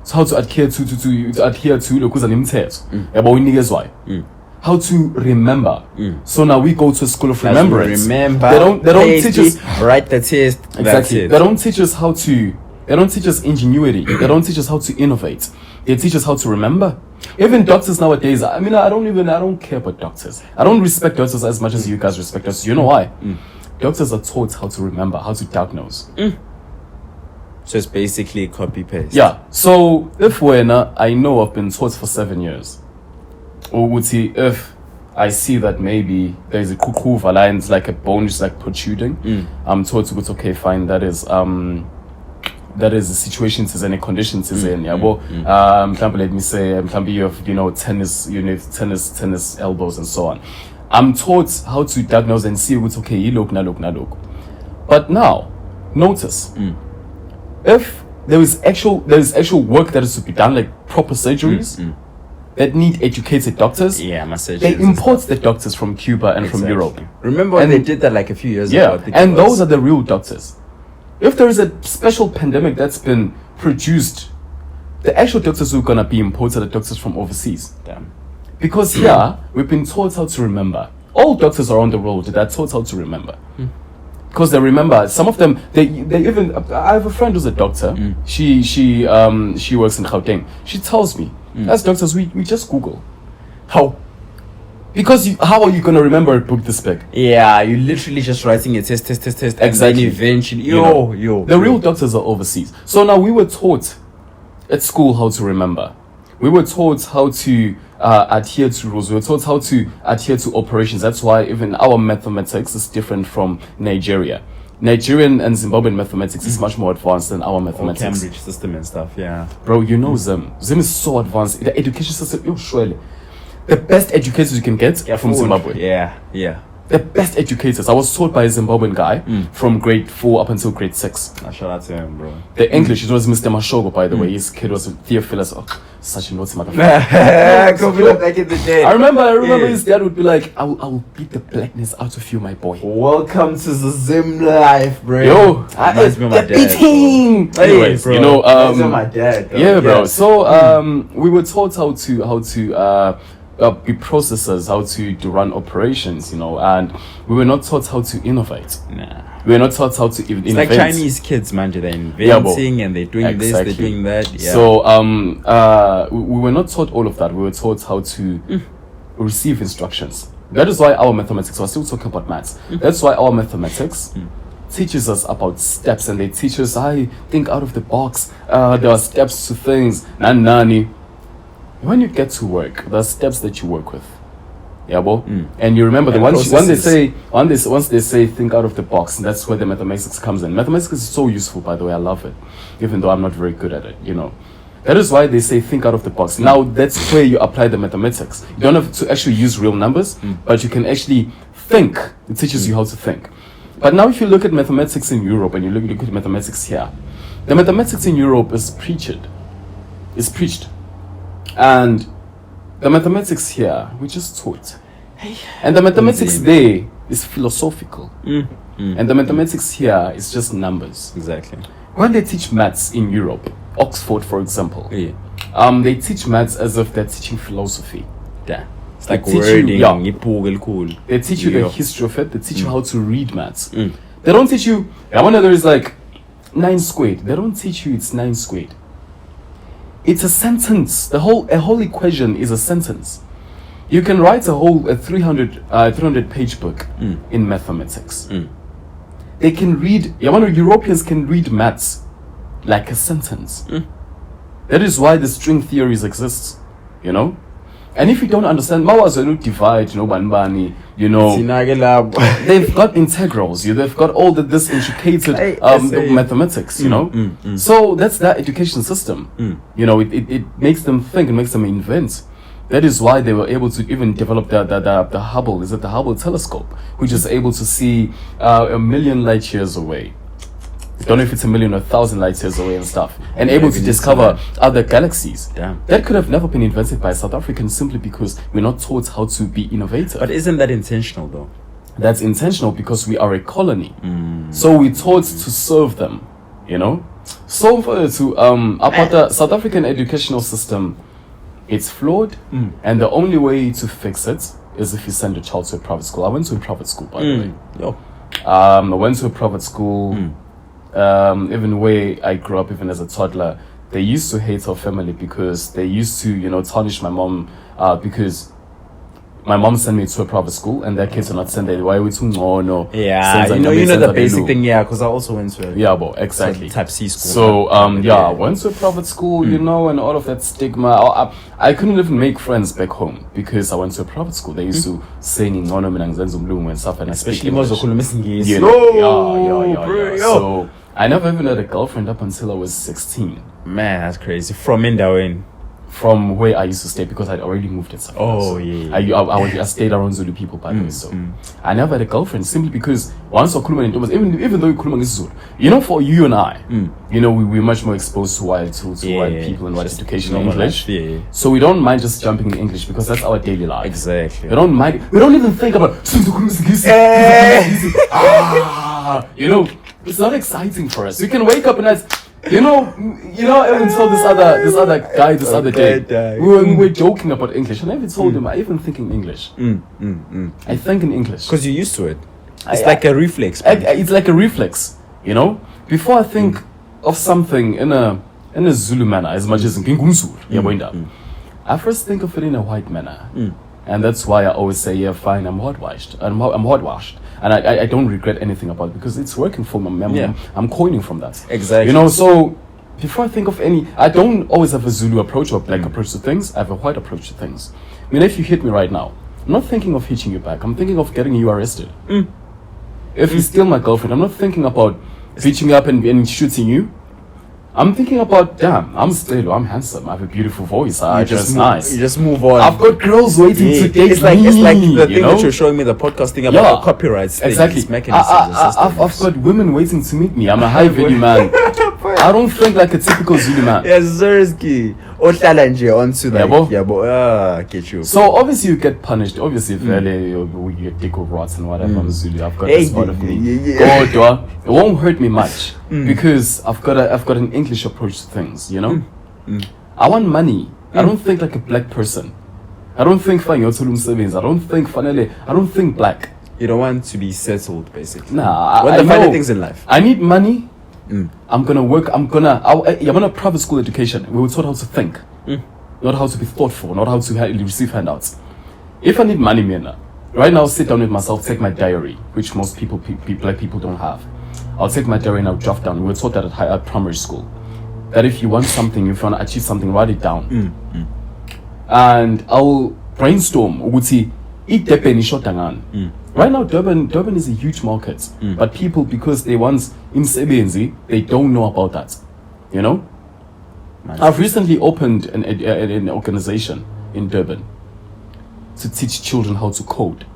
So how to adhere to lokuza nimthetho. How to remember. So now we go to a school of remembrance. They don't teach us write the test. Exactly. They don't teach us how to. They don't teach us ingenuity. They don't teach us how to innovate. They teach us how to remember. Even doctors nowadays, I mean, I don't care about doctors. I don't respect doctors as much as you guys respect us. You know why? Doctors are taught how to remember, how to diagnose. So it's basically copy paste. Yeah. So if I know I've been taught for 7 years, or would see if I see that maybe there's a kukuva line, it's like a bone just like protruding, I'm taught to go, okay, fine, that is the situation is and a condition is in. Yeah, well, let me say, you have, tennis elbows and so on. I'm taught how to diagnose and see what's okay, look. But now, notice, if there is actual work that is to be done, like proper surgeries that need educated doctors, they import the doctors from Cuba and from Europe. Remember when they did that like a few years ago? Yeah, and those are the real doctors. If there is a special pandemic that's been produced, the actual doctors who are going to be imported are doctors from overseas. Damn. Because here, we've been taught how to remember. All doctors around the world, they're taught how to remember. Because they remember. Some of them, they even... I have a friend who's a doctor. She works in Gauteng. She tells me, as doctors, we just Google. How? Because how are you going to remember a book this big? Yeah, you're literally just writing a test. Exactly. And then eventually, the real doctors are overseas. So now we were taught at school how to remember. We were taught how to adhere to rules. We were taught how to adhere to operations. That's why even our mathematics is different from Nigeria. Nigerian and Zimbabwean mathematics is much more advanced than our mathematics. Cambridge system and stuff, yeah. Bro, you know Zim. Zim is so advanced. The education system, surely. The best educators you can get from Zimbabwe. Yeah. The best educators. I was taught by a Zimbabwean guy from grade 4 up until grade 6. Shout out to him, bro. The English, it was Mr. Mashogo, by the way. His kid was Theophilus. Oh, such a naughty motherfucker. Go back in the day. I remember his dad would be like, I will beat the blackness out of you, my boy. Welcome to the Zim life, bro. Yo, reminds me of my dad. Beating. Anyways, bro. You know, my dad. Though. Yeah, bro. So we were taught how to be processors, how to run operations, you know, and we were not taught how to innovate. We were not taught how to innovate. It's like Chinese kids, man. They're inventing and they're doing this, they're doing that. Yeah. So we were not taught all of that. We were taught how to receive instructions. That is why our mathematics, we're still talking about maths. That's why our mathematics teaches us about steps, and they teach us, I think out of the box. There are steps to things. Nani. When you get to work, there are steps that you work with. Yeah, boy. And you remember once they say think out of the box, and that's where the mathematics comes in. Mathematics is so useful, by the way. I love it, even though I'm not very good at it. You know, that is why they say think out of the box. Now that's where you apply the mathematics. You don't have to actually use real numbers, but you can actually think. It teaches you how to think. But now, if you look at mathematics in Europe and you look at mathematics here, the mathematics in Europe is preached. And the mathematics here, we just taught. And the mathematics there is philosophical. And the mathematics here is just numbers. Exactly. when they teach maths in Europe, Oxford, for example, they teach maths as if they're teaching philosophy. Yeah. It's like wording. Cool. They teach you the history of it. They teach you how to read maths. They don't teach you. I wonder there is like 9 squared. They don't teach you it's 9 squared. It's a sentence. A whole equation is a sentence. You can write a 300 page book in mathematics. They can read. I wonder Europeans can read maths like a sentence. That is why the string theories exist. You know. And if you don't understand, divide, banbani, they've got integrals, they've got all this intricated mathematics, So that's that education system. It makes them think, it makes them invent. That is why they were able to even develop the Hubble, is it the Hubble telescope, which is able to see 1,000,000 light years away. I don't know if it's 1,000,000 or 1,000 light years away and stuff, and able to discover other galaxies. Damn. That could have never been invented by South Africans simply because we're not taught how to be innovative. But isn't that intentional though? That's intentional because we are a colony, so we're taught to serve them. So for about the South African educational system, it's flawed, and the only way to fix it is if you send a child to a private school. I went to a private school, by the way. I went to a private school. Even where I grew up, even as a toddler, they used to hate our family because they used to, tarnish my mom because my mom sent me to a private school and their kids are not sent there. Why are we too no? Yeah, the basic thing, because I also went to exactly type C school. So I went to a private school, and all of that stigma. I couldn't even make friends back home because I went to a private school. They used to say ngono mina ngizenza umlungu and stuff, and especially English. So I never even had a girlfriend up until I was 16. Man, that's crazy. From Indawen? From where I used to stay, because I'd already moved and stuff. I stayed around Zulu people, by the way. So I never had a girlfriend simply because once even though Kuluma is Zulu, for you and I, we're much more exposed to white people and white education in English. So we don't mind just jumping in English because that's our daily life. Exactly. We don't mind. We don't even think about. It's not exciting for us. We can wake up and I even told this other guy this other day. We were joking about English, and I even told him I even think in English. I think in English because you're used to it. It's like a reflex. It's like a reflex, Before I think of something in a Zulu manner, as much as in Ngingumzulu, I first think of it in a white manner, and that's why I always say, yeah, fine, I'm hotwashed. I'm hotwashed. And I don't regret anything about it because it's working for me. I'm coining from that. Exactly. So before I think of I don't always have a Zulu approach or black approach to things. I have a white approach to things. If you hit me right now, I'm not thinking of hitting you back. I'm thinking of getting you arrested. If you steal my girlfriend, I'm not thinking about beating you up and shooting you. I'm thinking about, damn, I'm Scelo, I'm handsome, I have a beautiful voice, I just nice. You just move on. I've got girls waiting to date it's like the thing that you're showing me, the podcast thing about the copyrights thing. Exactly. I've got women waiting to meet me. I'm a high value man. I don't think like a typical Zulu man. Yes, Zersky. Onto that. Get you. So obviously you get punished. Obviously, you get dick or rots and whatever. I'm Zulu. I've got this part of me. It won't hurt me much because I've got an English approach to things. I want money. I don't think like a black person. I don't think I don't think black. You don't want to be settled, basically. Nah, what are the final things in life? I need money. I'm gonna work. I'm on a private school education. We were taught how to think, not how to be thoughtful, not how to receive handouts. If I need money, right now, I'll sit down with myself, take my diary, which most black people don't have. I'll take my diary and I'll draft down. We were taught that at primary school, that if you want something, if you want to achieve something, write it down. And I'll brainstorm. Right now, Durban is a huge market, but people, because they want imsebenzi, they don't know about that. I've recently opened an organization in Durban to teach children how to code.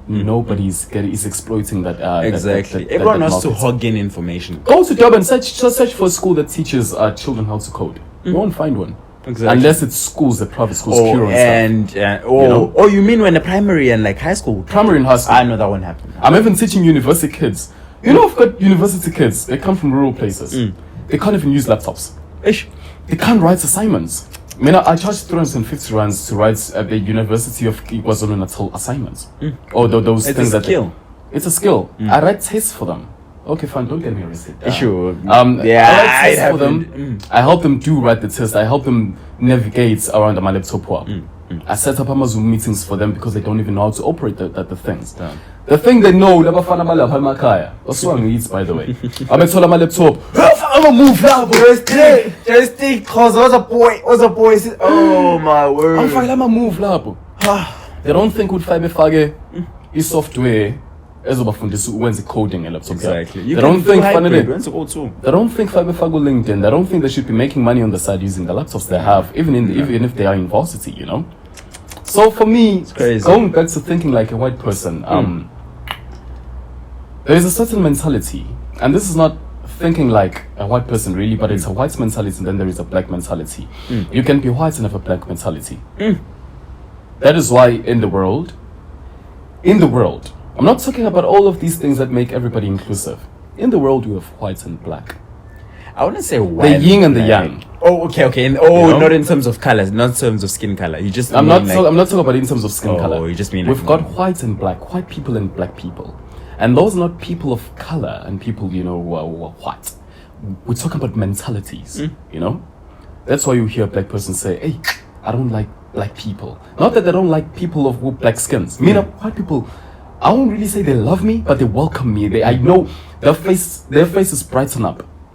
Nobody's exploiting that. Exactly. Everyone has to hog in information. Go to Durban, search for a school that teaches children how to code. You won't find one. Exactly. Unless it's schools, the private schools, pure and stuff. You mean when the primary and like high school? Primary and high school. I know that won't happen. I'm even teaching university kids. I've got university kids. They come from rural places. they can't even use laptops. Ish. They can't write assignments. I mean, I charged 350 rands to write at the University of KwaZulu-Natal assignments. Or those It's things a skill. It's a skill. I write tests for them. Okay, fine, don't get me arrested. Sure. I write tests for them. I help them write the test. I help them navigate around my laptop. I set up Zoom meetings for them because they don't even know how to operate the things. The thing they know, that's what I'm eats, by the way. I'm told my laptop. I'm gonna move now, Just think, cause what's a boy? Oh my word. I'm fine, I'm gonna move now. They don't think would fage is software as when coding and laptop. Exactly. They don't think They don't think Fago LinkedIn. They don't think they should be making money on the side using the laptops they have, even if they are in varsity, you know. So for me, going back to thinking like a white person, there is a certain mentality, and this is not thinking like a white person really, but it's a white mentality, and then there is a black mentality. You can be white and have a black mentality. That is why in the world, I'm not talking about all of these things that make everybody inclusive. In the world, we have white and black. I wouldn't say white. The yin and the yang. Oh, okay. And, not in terms of colors, not in terms of skin color. You just. I'm not talking about in terms of skin color. Oh, you just mean. We've got white and black, white people and black people, and those are not people of color and people who are white. We're talking about mentalities. You know, that's why you hear a black person say, "Hey, I don't like black people." Not that they don't like people of black skins. I mean, white people. I won't really say they love me, but they welcome me. I know their faces brighten up